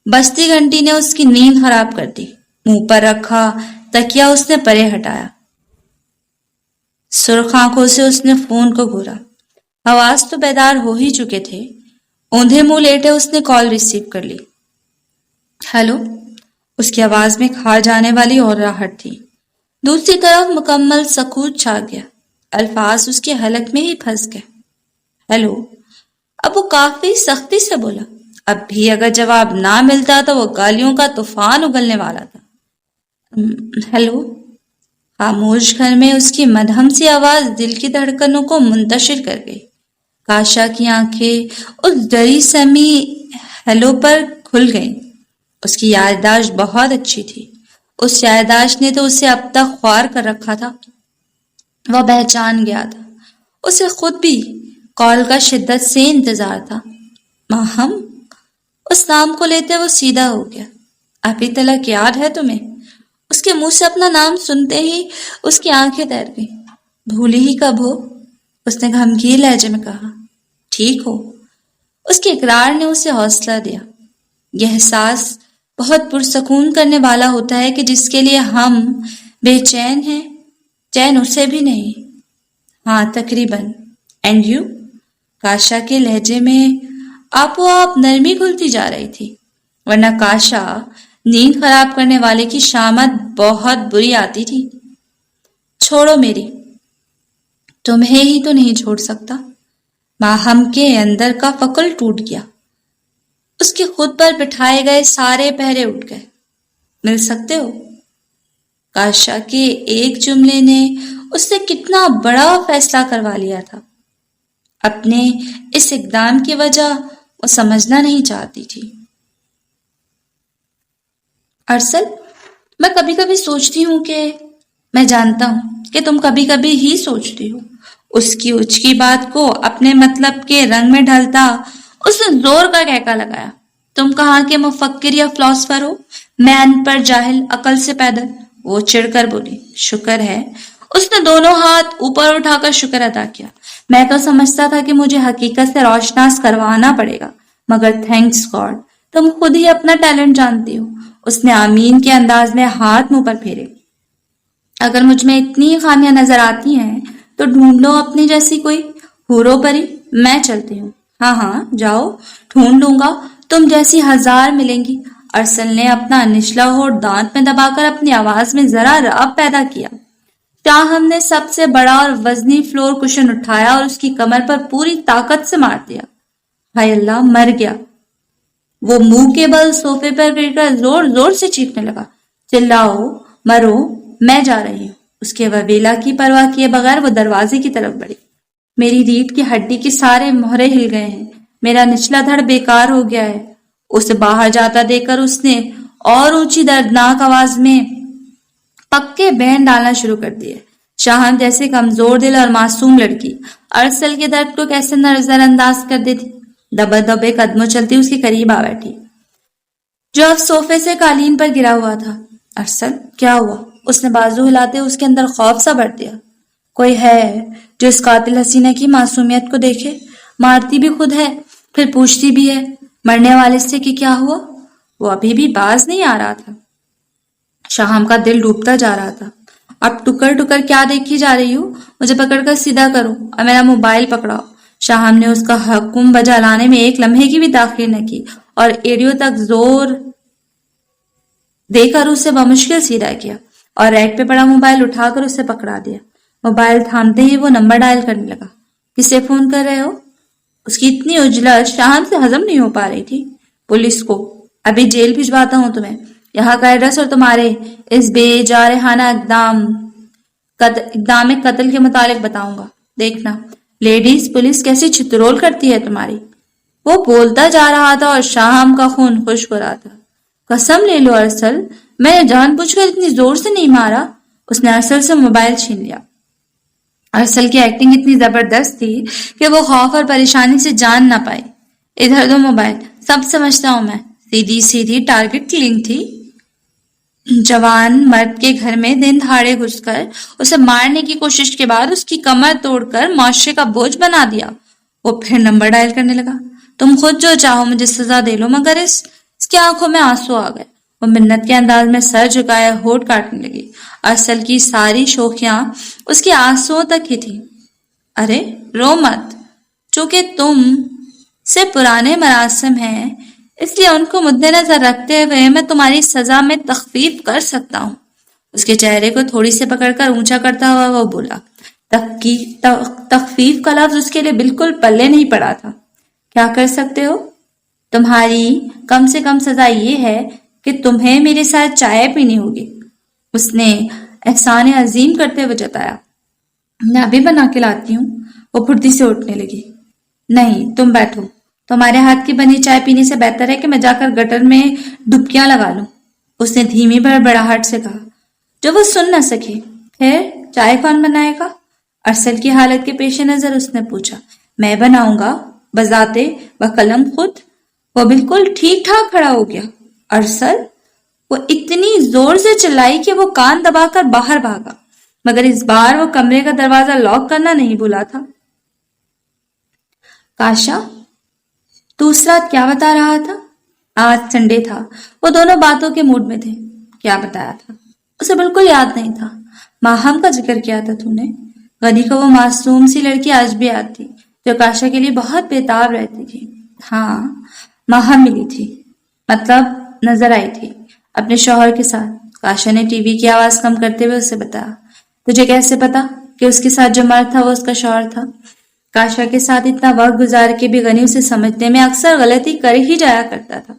بجتی گھنٹی نے اس کی نیند خراب کر دی۔ منہ پر رکھا تکیہ اس نے پرے ہٹایا، سرخ آنکھوں سے اس نے فون کو گھورا۔ حواس تو بیدار ہو ہی چکے تھے۔ اوندھے منہ لیٹے اس نے کال ریسیو کر لی۔ ہیلو، اس کی آواز میں کھا جانے والی اور راحت تھی۔ دوسری طرف مکمل سکوت چھا گیا، الفاظ اس کے حلق میں ہی پھنس گئے۔ ہیلو، اب وہ کافی سختی سے بولا۔ اب بھی اگر جواب نہ ملتا تو وہ گالیوں کا طوفان اگلنے والا تھا۔ ہیلو۔ خاموش گھر میں اس کی مدھم سی آواز دل کی دھڑکنوں کو منتشر کر گئی۔ کاشا کی آنکھیں اس ڈری سمی ہیلو پر کھل گئیں۔ اس کی یادداشت بہت اچھی تھی۔ اس یادداشت نے تو اسے اب تک خوار کر رکھا تھا۔ وہ پہچان گیا تھا، اسے خود بھی کال کا شدت سے انتظار تھا۔ ماہم، اس نام کو لیتے وہ سیدھا ہو گیا۔ ابھی تلک یاد ہے تمہیں؟ اس کے منہ سے اپنا نام سنتے ہی اس کی آنکھیں تیر گئیں۔ بھولی ہی کب ہو؟ اس نے غمگین لہجے میں کہا۔ ٹھیک ہو؟ اس کے اقرار نے اسے حوصلہ دیا۔ یہ احساس بہت پرسکون کرنے والا ہوتا ہے کہ جس کے لیے ہم بے چین ہیں، چین اسے بھی نہیں۔ ہاں تقریباً۔ And you? کاشا کے لہجے میں آپ نرمی گھلتی جا رہی تھی، ورنہ کاشا نیند خراب کرنے والے کی شامت بہت بری آتی تھی۔ چھوڑو میری، تمہیں ہی تو نہیں چھوڑ سکتا۔ ماہم کے اندر کا فکل ٹوٹ گیا، اس کے خود پر بٹھائے گئے سارے پہرے اٹھ گئے۔ مل سکتے ہو؟ کاشا کے ایک جملے نے اس سے کتنا بڑا فیصلہ کروا لیا تھا۔ اپنے اس اقدام کی وجہ وہ سمجھنا نہیں چاہتی تھی۔ ارسل، میں کبھی کبھی سوچتی ہوں کہ میں جانتا ہوں کہ تم کبھی کبھی ہی سوچتی ہو۔ اس کی اچکی بات کو اپنے مطلب کے رنگ میں ڈھلتا اس نے زور کا کہکا لگایا۔ تم کہاں کے مفکر یا فلاسفر ہو؟ میں ان پڑھ جاہل، عقل سے پیدل۔ وہ چڑھ کر بولی۔ شکر ہے۔ اس نے دونوں ہاتھ اوپر اٹھا کر شکر ادا کیا۔ میں تو سمجھتا تھا کہ مجھے حقیقت سے روشناس کروانا پڑے گا، مگر تھینکس گاڈ تم خود ہی اپنا ٹیلنٹ جانتی ہو۔ اس نے آمین کے انداز میں ہاتھ منہ پر پھیرے۔ اگر مجھ میں اتنی خامیاں نظر آتی ہیں تو ڈھونڈ لو اپنی جیسی کوئی حورو پری۔ میں چلتی ہوں۔ ہاں ہاں جاؤ، ڈھونڈ لوں گا، تم جیسی ہزار ملیں گی۔ ارسل نے اپنا نچلا ہونٹ دانت میں دبا کر اپنی آواز میں ذرا رعب پیدا کیا۔ ہم نے سب سے بڑا اور وزنی فلور کشن اٹھایا اور اس کی کمر پر پوری طاقت سے مار دیا۔ ہائے اللہ، مر گیا۔ وہ منہ کے بل صوفے پر گر کر زور زور سے چیخنے لگا۔ چلاؤ، مرو، میں جا رہی ہوں۔ اس کے وبیلا کی پرواہ کیے بغیر وہ دروازے کی طرف بڑھی۔ میری ریڑھ کی ہڈی کے سارے مہرے ہل گئے ہیں، میرا نچلا دھڑ بیکار ہو گیا ہے۔ اسے باہر جاتا دیکھ کر اس نے اور اونچی دردناک آواز میں پکے بہن ڈالنا شروع کر دیے۔ شاہن جیسے کمزور دل اور معصوم لڑکی ارسل کے درد کو کیسے نظر انداز کر دیتی۔ دبے دبے قدموں چلتی اس کے قریب آ بیٹھی، جو اب صوفے سے قالین پر گرا ہوا تھا۔ ارسل، کیا ہوا؟ اس نے بازو ہلاتے اس کے اندر خوف سا بڑھ دیا۔ کوئی ہے جو اس قاتل حسینہ کی معصومیت کو دیکھے؟ مارتی بھی خود ہے، پھر پوچھتی بھی ہے مرنے والے سے کہ کیا ہوا؟ وہ ابھی بھی باز نہیں آ رہا تھا۔ شاہم کا دل ڈوبتا جا رہا تھا۔ اب ٹکر ٹکر کیا دیکھی جا رہی ہو؟ مجھے پکڑ کر سیدھا کرو اور میرا موبائل پکڑاؤ۔ شاہم نے اس کا حکم بجا لانے میں ایک لمحے کی بھی تاخیر نہ کی اور ایڑیوں تک زور دے کر اسے بمشکل سیدھا کیا اور ریک پہ پڑا موبائل اٹھا کر اسے پکڑا دیا۔ موبائل تھامتے ہی وہ نمبر ڈائل کرنے لگا۔ کسے فون کر رہے ہو؟ اس کی اتنی اجلس شاہم سے ہضم نہیں ہو پا رہی تھی۔ پولیس کو۔ ابھی جیل بھجواتا ہوں تمہیں۔ یہاں کا ایڈریس اور تمہارے اس بے جارحانہ اقدام قتل کے متعلق بتاؤں گا۔ دیکھنا لیڈیز پولیس کیسی چھترول کرتی ہے تمہاری۔ وہ بولتا جا رہا تھا اور شاہم کا خون خشک ہو رہا تھا۔ قسم لے لو ارسل، میں نے جان بوجھ کر اتنی زور سے نہیں مارا۔ اس نے ارسل سے موبائل چھین لیا۔ ارسل کی ایکٹنگ اتنی زبردست تھی کہ وہ خوف اور پریشانی سے جان نہ پائی۔ ادھر دو موبائل، سب سمجھتا ہوں میں۔ سیدھی سیدھی ٹارگٹ کلنگ تھی۔ جوان مرد کے گھر میں دن دہاڑے گھس کر اسے مارنے کی کوشش کے بعد اس کی کمر توڑ کر معاشرے کا بوجھ بنا دیا۔ وہ پھر نمبر ڈائل کرنے لگا۔ تم خود جو چاہو مجھے سزا دے لو، مگر اس کی آنکھوں میں آنسو آ گئے۔ وہ منت کے انداز میں سر جھکائے ہونٹ کاٹنے لگی۔ ارسل کی ساری شوخیاں اس کے آنسوؤں تک ہی تھی۔ ارے رو مت، چونکہ تم سے پرانے مراسم ہیں اس لیے ان کو مد نظر رکھتے ہوئے میں تمہاری سزا میں تخفیف کر سکتا ہوں۔ اس کے چہرے کو تھوڑی سے پکڑ کر اونچا کرتا ہوا وہ بولا۔ تخفیف کا لفظ اس کے لیے بالکل پلے نہیں پڑا تھا۔ کیا کر سکتے ہو؟ تمہاری کم سے کم سزا یہ ہے کہ تمہیں میرے ساتھ چائے پینی ہوگی۔ اس نے احسان عظیم کرتے ہوئے جتایا۔ میں ابھی بنا کے لاتی ہوں۔ وہ پھرتی سے اٹھنے لگی۔ نہیں، تم بیٹھو۔ تمہارے ہاتھ کی بنی چائے پینے سے بہتر ہے کہ میں جا کر گٹر میں ڈبکیاں لگا لوں۔ اس نے دھیمی بڑبڑاہٹ سے کہا جو وہ سن نہ سکے۔ پھر چائے کون بنائے گا؟ ارسل کی حالت کے پیش نظر اس نے پوچھا۔ میں بناؤں گا، بذاتے بقلم خود۔ وہ بالکل ٹھیک ٹھاک کھڑا ہو گیا۔ ارسل؟ وہ اتنی زور سے چلائی کہ وہ کان دبا کر باہر بھاگا، مگر اس بار وہ کمرے کا دروازہ لاک کرنا نہیں بھولا تھا۔ کاشا، دوسرا کیا بتا رہا تھا؟ آج سنڈے تھا، وہ دونوں باتوں کے موڈ میں تھے۔ کیا بتایا تھا؟ اسے بالکل یاد نہیں تھا۔ ماہم کا ذکر کیا تھا تو نے؟ غنی کو وہ معصوم سی لڑکی آج بھی یاد تھی جو کاشا کے لیے بہت بےتاب رہتی تھی۔ ہاں، ماہم ملی تھی، مطلب نظر آئی تھی اپنے شوہر کے ساتھ۔ کاشا نے ٹی وی کی آواز کم کرتے ہوئے اسے بتایا۔ تجھے کیسے پتا کہ اس کے ساتھ جو مرد تھا وہ اس کا شوہر تھا؟ کاشا کے ساتھ اتنا وقت گزار کے بھی غنی اسے سمجھنے میں اکثر غلطی کر ہی جایا کرتا تھا،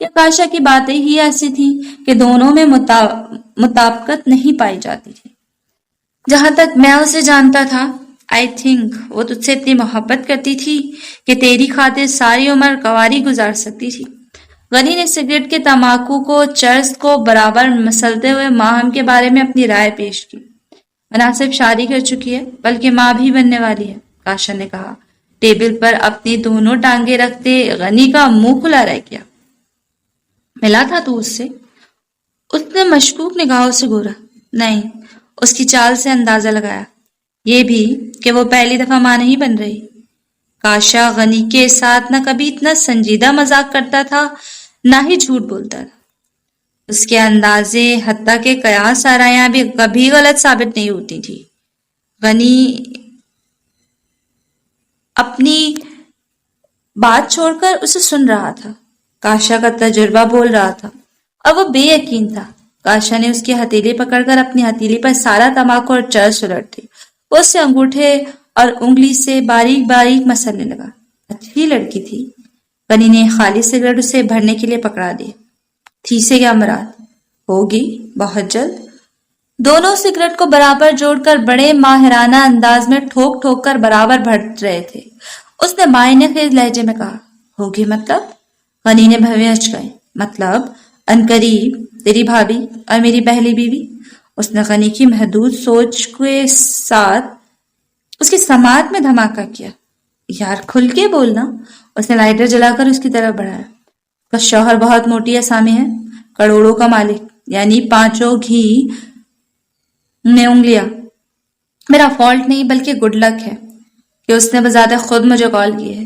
یا کاشا کی باتیں ہی ایسی تھیں کہ دونوں میں مطابقت نہیں پائی جاتی تھی۔ جہاں تک میں اسے جانتا تھا، آئی تھنک وہ تجھ سے اتنی محبت کرتی تھی کہ تیری خاطر ساری عمر کنواری گزار سکتی تھی۔ غنی نے سگریٹ کے تمباکو کو چرس کو برابر مسلتے ہوئے ماہم کے بارے میں اپنی رائے پیش کی۔ مناسب شادی کر چکی ہے، بلکہ ماں بھی بننے والی ہے، کاشا نے کہا۔ ٹیبل پر اپنی دونوں ٹانگیں رکھتے غنی کا منہ کھلا رہ گیا۔ ملا تھا تو اس سے؟ اس نے مشکوک نگاہوں سے گورا۔ نہیں، اس کی چال سے اندازہ لگایا۔ یہ بھی کہ وہ پہلی دفعہ ماں نہیں بن رہی۔ کاشا غنی کے ساتھ نہ کبھی اتنا سنجیدہ مذاق کرتا تھا، نہ ہی جھوٹ بولتا تھا۔ اس کے اندازے، حتیٰ کہ قیاس آرائیاں بھی کبھی غلط ثابت نہیں ہوتی تھی۔ غنی اپنی بات چھوڑ کر اسے سن رہا تھا۔ کاشا کا تجربہ بول رہا تھا اور وہ بے یقین تھا۔ کاشا نے اس کی ہتھیلی پکڑ کر اپنی ہتھیلی پر سارا تمباکو اور چرس الٹ دی۔ وہ اسے انگوٹھے اور انگلی سے باریک باریک مسلنے لگا۔ اچھی لڑکی تھی۔ غنی نے خالی سگریٹ اسے بھرنے کے لیے پکڑا دی۔ تھی سے کیا مراد؟ ہوگی بہت جلد۔ دونوں سگریٹ کو برابر جوڑ کر بڑے ماہرانہ انداز میں ٹھوک ٹھوک کر برابر بھر رہے تھے۔ اس نے معنی خیز لہجے میں کہا، ہوگی مطلب؟ غنی نے بھویں ہچکائے۔ مطلب عنقریب تیری بھابھی اور میری پہلی بیوی۔ اس نے غنی کی محدود سوچ کے ساتھ اس کی سماعت میں دھماکہ کیا۔ یار کھل کے بولنا۔ اس نے لائٹر جلا کر اس کی طرف بڑھایا۔ اس کا شوہر بہت موٹی اسامی ہے، کروڑوں کا مالک، یعنی 5 گھی میں انگلیاں۔ میرا فالٹ نہیں بلکہ گڈ لک ہے کہ اس نے بذات خود مجھے کال کی ہے،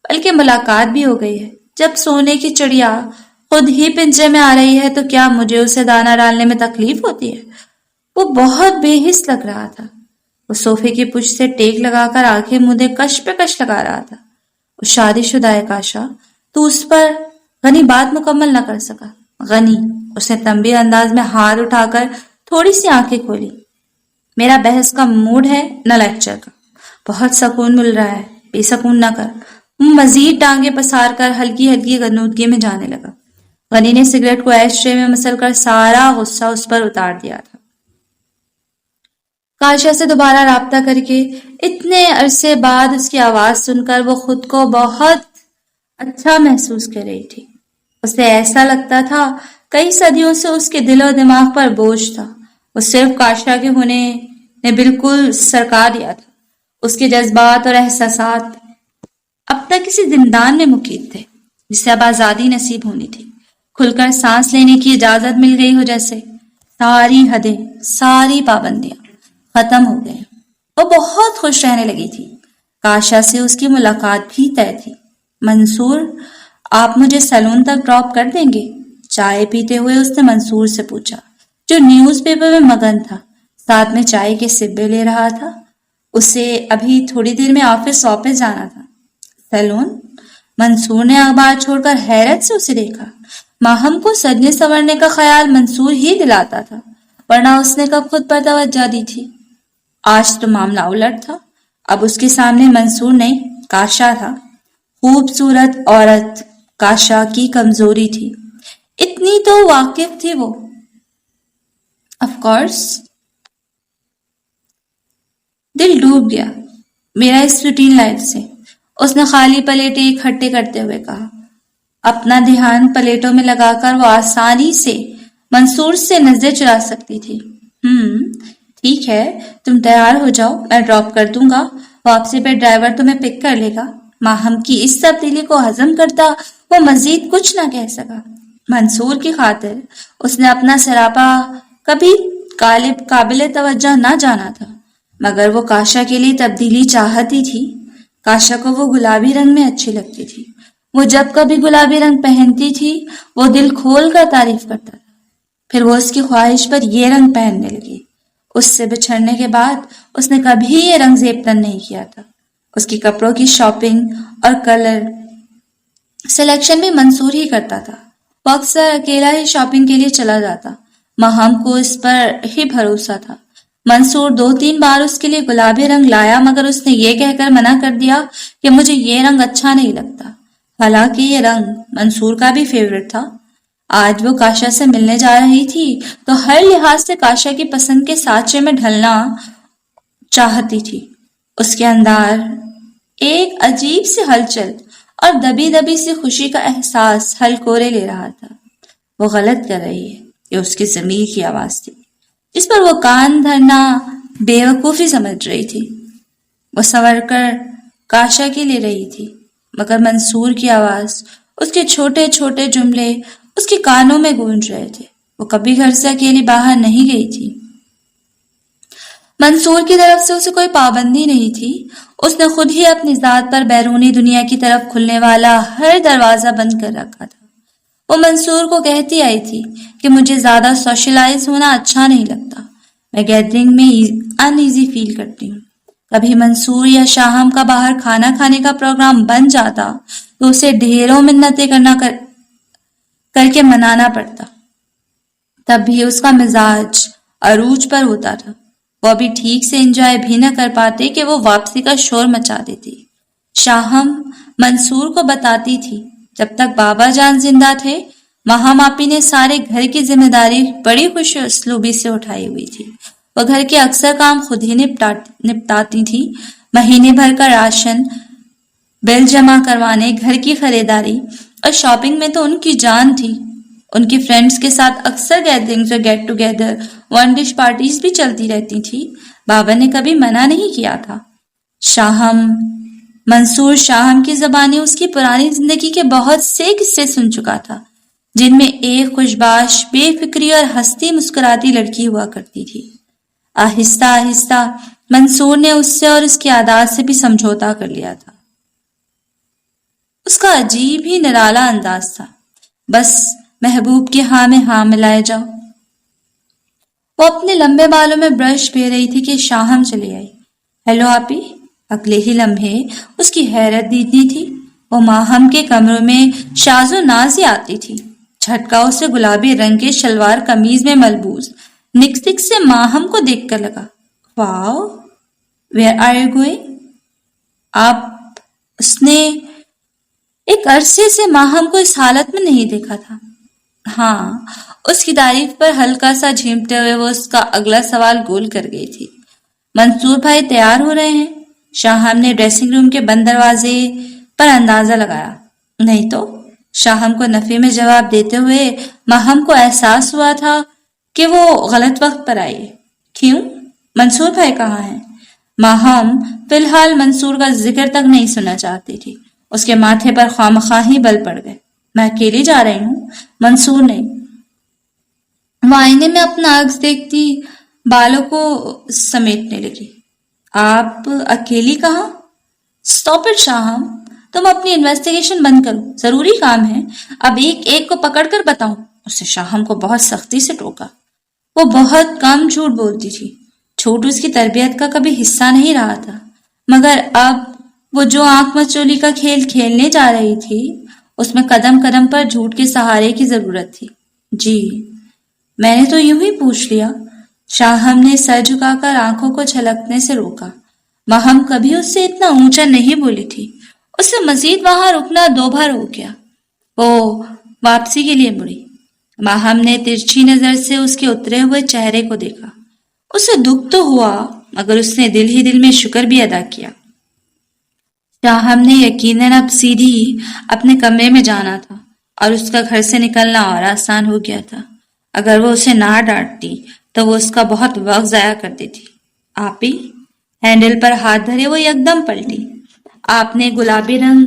بلکہ ملاقات بھی ہو گئی ہے۔ جب سونے کی چڑیا خود ہی پنجرے میں آ رہی ہے تو کیا مجھے اسے دانہ ڈالنے میں تکلیف ہوتی ہے؟ وہ بہت بے حس لگ رہا تھا۔ وہ صوفے کی پشت سے ٹیک لگا کر آنکھیں مودے کش پہ کش لگا رہا تھا۔ وہ شادی شدہ ہے کاشا، تو اس پر غنی بات مکمل نہ کر سکا۔ غنی، اس نے تنبیہ انداز میں ہاتھ اٹھا کر تھوڑی سی آنکھیں کھولی۔ میرا بحث کا موڈ ہے نہ لیکچر کا۔ بہت سکون مل رہا ہے، بے سکون نہ کر۔ مزید ٹانگیں پسار کر ہلکی ہلکی غنودگی میں جانے لگا۔ غنی نے سگریٹ کو ایش ٹرے میں مسل کر سارا غصہ اس پر اتار دیا تھا۔ کاشا سے دوبارہ رابطہ کر کے اتنے عرصے بعد اس کی آواز سن کر وہ خود کو بہت اچھا محسوس کر رہی تھی۔ اسے ایسا لگتا تھا کئی صدیوں سے اس کے دل و دماغ پر بوجھ تھا، وہ صرف کاشا کے ہونے نے بالکل سرکا دیا تھا۔ اس کے جذبات اور احساسات اب تک کسی زندان میں مقید تھے جسے اب آزادی نصیب ہونی تھی۔ کھل کر سانس لینے کی اجازت مل گئی ہو جیسے۔ ساری حدیں، ساری پابندیاں ختم ہو گئے۔ وہ بہت خوش رہنے لگی تھی۔ کاشا سے اس کی ملاقات بھی طے تھی۔ منصور، آپ مجھے سیلون تک ڈراپ کر دیں گے؟ چائے پیتے ہوئے اس نے منصور سے پوچھا، جو نیوز پیپر میں مگن تھا، ساتھ میں چائے کے سبے لے رہا تھا۔ اسے ابھی تھوڑی دیر میں آفس واپس جانا تھا۔ سیلون؟ منصور نے اخبار چھوڑ کر حیرت سے اسے دیکھا۔ ماہم کو سجنے سنورنے کا خیال منصور ہی دلاتا تھا، ورنہ اس نے کب خود پر توجہ دی تھی۔ آج تو معاملہ الٹ تھا۔ اب اس کے سامنے منصور نہیں، کاشا تھا۔ خوبصورت عورت کاشا کی کمزوری تھی، اتنی تو واقف تھی وہ۔ Of course. دل ڈوب گیا میرا اس روٹین لائف سے، اس نے خالی پلیٹیں اکٹھے کرتے ہوئے کہا۔ اپنا دھیان پلیٹوں میں لگا کر وہ آسانی سے منصور سے نظر چرا سکتی تھی۔ ٹھیک ہے، تم تیار ہو جاؤ، میں ڈراپ کر دوں گا۔ واپسی پہ ڈرائیور تمہیں پک کر لے گا۔ ماہم کی اس تبدیلی کو ہضم کرتا وہ مزید کچھ نہ کہہ سکا۔ منصور کی خاطر اس نے اپنا سراپا کبھی قابل توجہ نہ جانا تھا، مگر وہ کاشا کے لیے تبدیلی چاہتی تھی۔ کاشا کو وہ گلابی رنگ میں اچھی لگتی تھی، وہ جب کبھی گلابی رنگ پہنتی تھی وہ دل کھول کر تعریف کرتا تھا. پھر وہ اس کی خواہش پر یہ رنگ پہننے لگی. اس سے بچھڑنے کے بعد اس نے کبھی یہ رنگ زیب تن نہیں کیا تھا. اس کی کپڑوں کی شاپنگ اور کلر سلیکشن بھی منصور ہی کرتا تھا. وہ اکثر اکیلا ہی شاپنگ کے لیے چلا جاتا. ماہم کو اس پر ہی بھروسہ تھا. منصور 2-3 بار اس کے لیے گلابی رنگ لایا مگر اس نے یہ کہہ کر منع کر دیا کہ مجھے یہ رنگ اچھا نہیں لگتا. حالانکہ یہ رنگ منصور کا بھی فیورٹ تھا. آج وہ کاشا سے ملنے جا رہی تھی تو ہر لحاظ سے کاشا کی پسند کے سانچے میں ڈھلنا چاہتی تھی. اس کے اندر ایک عجیب سی ہلچل اور دبی دبی سی خوشی کا احساس ہلکورے لے رہا تھا. وہ غلط کر رہی ہے، یہ اس کی ضمیر کی آواز تھی جس پر وہ کان دھرنا بے وقوفی سمجھ رہی تھی. وہ سنور کر کاشا کی لے رہی تھی مگر منصور کی آواز، اس کے چھوٹے چھوٹے جملے اس کے کانوں میں گونج رہے تھے. وہ کبھی گھر سے اکیلی باہر نہیں گئی تھی. منصور کی طرف سے اسے کوئی پابندی نہیں تھی. اس نے خود ہی اپنی ذات پر بیرونی دنیا کی طرف کھلنے والا ہر دروازہ بند کر رکھا تھا. وہ منصور کو کہتی آئی تھی کہ مجھے زیادہ سوشلائز ہونا اچھا نہیں لگتا. میں گیدرنگ میں ان ایزی فیل کرتی ہوں. کبھی منصور یا شاہم کا باہر کھانا کھانے کا پروگرام بن جاتا تو اسے ڈھیروں منتیں کر کے منانا پڑتا. تب بھی اس کا مزاج عروج پر ہوتا تھا. وہ ابھی ٹھیک سے انجوائے بھی نہ کر پاتے کہ وہ واپسی کا شور مچا دیتی. شاہم منصور کو بتاتی تھی جب تک بابا جان زندہ تھے ماہم آپی نے سارے گھر کی ذمہ داری بڑی خوش اسلوبی سے اٹھائی ہوئی تھی. وہ گھر کے اکثر کام خود ہی نپٹاتی تھی. مہینے بھر کا راشن، بل جمع کروانے، گھر کی خریداری اور شاپنگ میں تو ان کی جان تھی. ان کی فرینڈز کے ساتھ اکثر گیدرنگز اور get together, one dish parties بھی چلتی رہتی تھی. بابا نے کبھی منع نہیں کیا تھا. منصور شاہم کی زبانی اس کی پرانی زندگی کے بہت سے قصے سن چکا تھا جن میں ایک خوشباش، بے فکری اور ہنستی مسکراتی لڑکی ہوا کرتی تھی. آہستہ آہستہ منصور نے اس سے اور اس کی عادات سے بھی سمجھوتا کر لیا تھا. اس کا عجیب ہی نرالا انداز تھا. بس محبوب کی ہاں میں ہاں ملائے جاؤ. وہ اپنے لمبے بالوں میں برش پھیر رہی تھی کہ شاہم چلی آئی. ہیلو آپی. اگلے ہی لمحے اس کی حیرت دیدنی تھی. وہ ماہم کے کمروں میں شاز و ناز ہی آتی تھی. جھٹکا اسے گلابی رنگ کے شلوار قمیض میں ملبوس نکسک سے ماہم کو دیکھ کر لگا. واو، ویئر آر یو گوئنگ؟ آپ اس نے ایک عرصے سے ماہم کو اس حالت میں نہیں دیکھا تھا. ہاں، اس کی تعریف پر ہلکا سا جھیمتے ہوئے وہ اس کا اگلا سوال گول کر گئی تھی. منصور بھائی تیار ہو رہے ہیں؟ شاہم نے ڈریسنگ روم کے بند دروازے پر اندازہ لگایا. نہیں تو. شاہم کو نفی میں جواب دیتے ہوئے ماہم کو احساس ہوا تھا کہ وہ غلط وقت پر آئی. کیوں؟ منصور بھائی کہاں ہیں؟ ماہم فی الحال منصور کا ذکر تک نہیں سننا چاہتی تھی. اس کے ماتھے پر خواہ ہی بل پڑ گئے. میں اکیلی جا رہی ہوں. منصور نہیں. وہ آئینے میں اپنا عکس دیکھتی بالوں کو سمیٹنے لگی. آپ اکیلی کہاں؟ اسٹاپ اٹ شاہم، تم اپنی انویسٹیگیشن بند کرو، ضروری کام ہے. اب ایک ایک کو پکڑ کر بتاؤں. اسے شاہم کو بہت سختی سے ٹوکا. وہ بہت کم جھوٹ بولتی تھی. جھوٹ اس کی تربیت کا کبھی حصہ نہیں رہا تھا. مگر اب وہ جو آنکھ مچولی کا کھیل کھیلنے جا رہی تھی اس میں قدم قدم پر جھوٹ کے سہارے کی ضرورت تھی. جی، میں نے تو یوں ہی پوچھ لیا. شاہم نے سر جھکا کر آنکھوں کو چھلکنے سے روکا. ماہم کبھی اس سے اتنا اونچا نہیں بولی تھی. اس سے مزید وہاں رکنا 2 بار ہو گیا. وہ واپسی کے لیے مڑی. ماہم نے ترچھی نظر سے اس کے اترے ہوئے چہرے کو دیکھا. اسے دکھ تو ہوا مگر اس نے دل ہی دل میں شکر بھی ادا کیا. شاہم نے یقیناً اب سیدھی اپنے کمرے میں جانا تھا اور اس کا گھر سے نکلنا اور آسان ہو گیا تھا. اگر وہ اسے نہ ڈانٹتی تو وہ اس کا بہت وقت ضائع کر دیتی. آپ ہی ہینڈل پر ہاتھ دھرے وہ یکدم پلٹی. آپ نے گلابی رنگ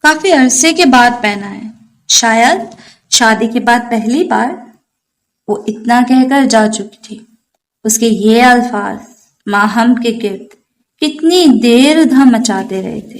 کافی عرصے کے بعد پہنا ہے، شاید شادی کے بعد پہلی بار. وہ اتنا کہہ کر جا چکی تھی. اس کے یہ الفاظ ماہم کے گرد کتنی دیر ادھم مچاتے رہے تھے.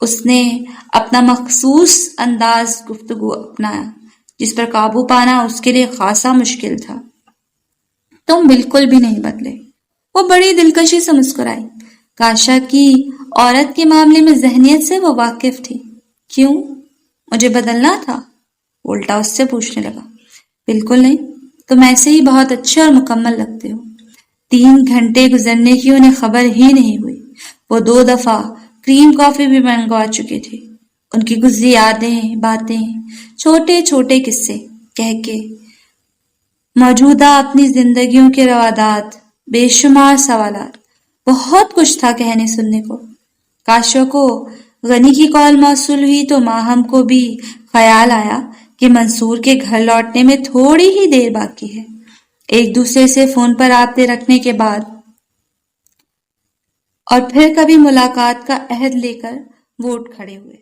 اس نے اپنا مخصوص انداز گفتگو اپنایا جس پر قابو پانا اس کے لیے خاصا مشکل تھا۔ تم بالکل بھی نہیں بدلے۔ وہ بڑی دلکشی سے مسکرائی۔ کاشا کی عورت کے معاملے میں ذہنیت سے وہ واقف تھی۔ کیوں؟ مجھے بدلنا تھا؟ الٹا اس سے پوچھنے لگا۔ بالکل نہیں، تم ایسے ہی بہت اچھے اور مکمل لگتے ہو۔ 3 گھنٹے گزرنے کی انہیں خبر ہی نہیں ہوئی۔ وہ 2 دفعہ کریم کافی بھی منگوا چکے تھے۔ ان کی گزری یادیں، باتیں، چھوٹے چھوٹے قصے کہہ کے، موجودہ اپنی زندگیوں کے روادات، بے شمار سوالات، بہت کچھ تھا کہنے سننے کو۔ کاشا کو غنی کی کال موصول ہوئی تو ماہم کو بھی خیال آیا کہ منصور کے گھر لوٹنے میں تھوڑی ہی دیر باقی ہے۔ ایک دوسرے سے فون پر رابطے رکھنے کے بعد اور پھر کبھی ملاقات کا عہد لے کر وہ اٹھ کھڑے ہوئے۔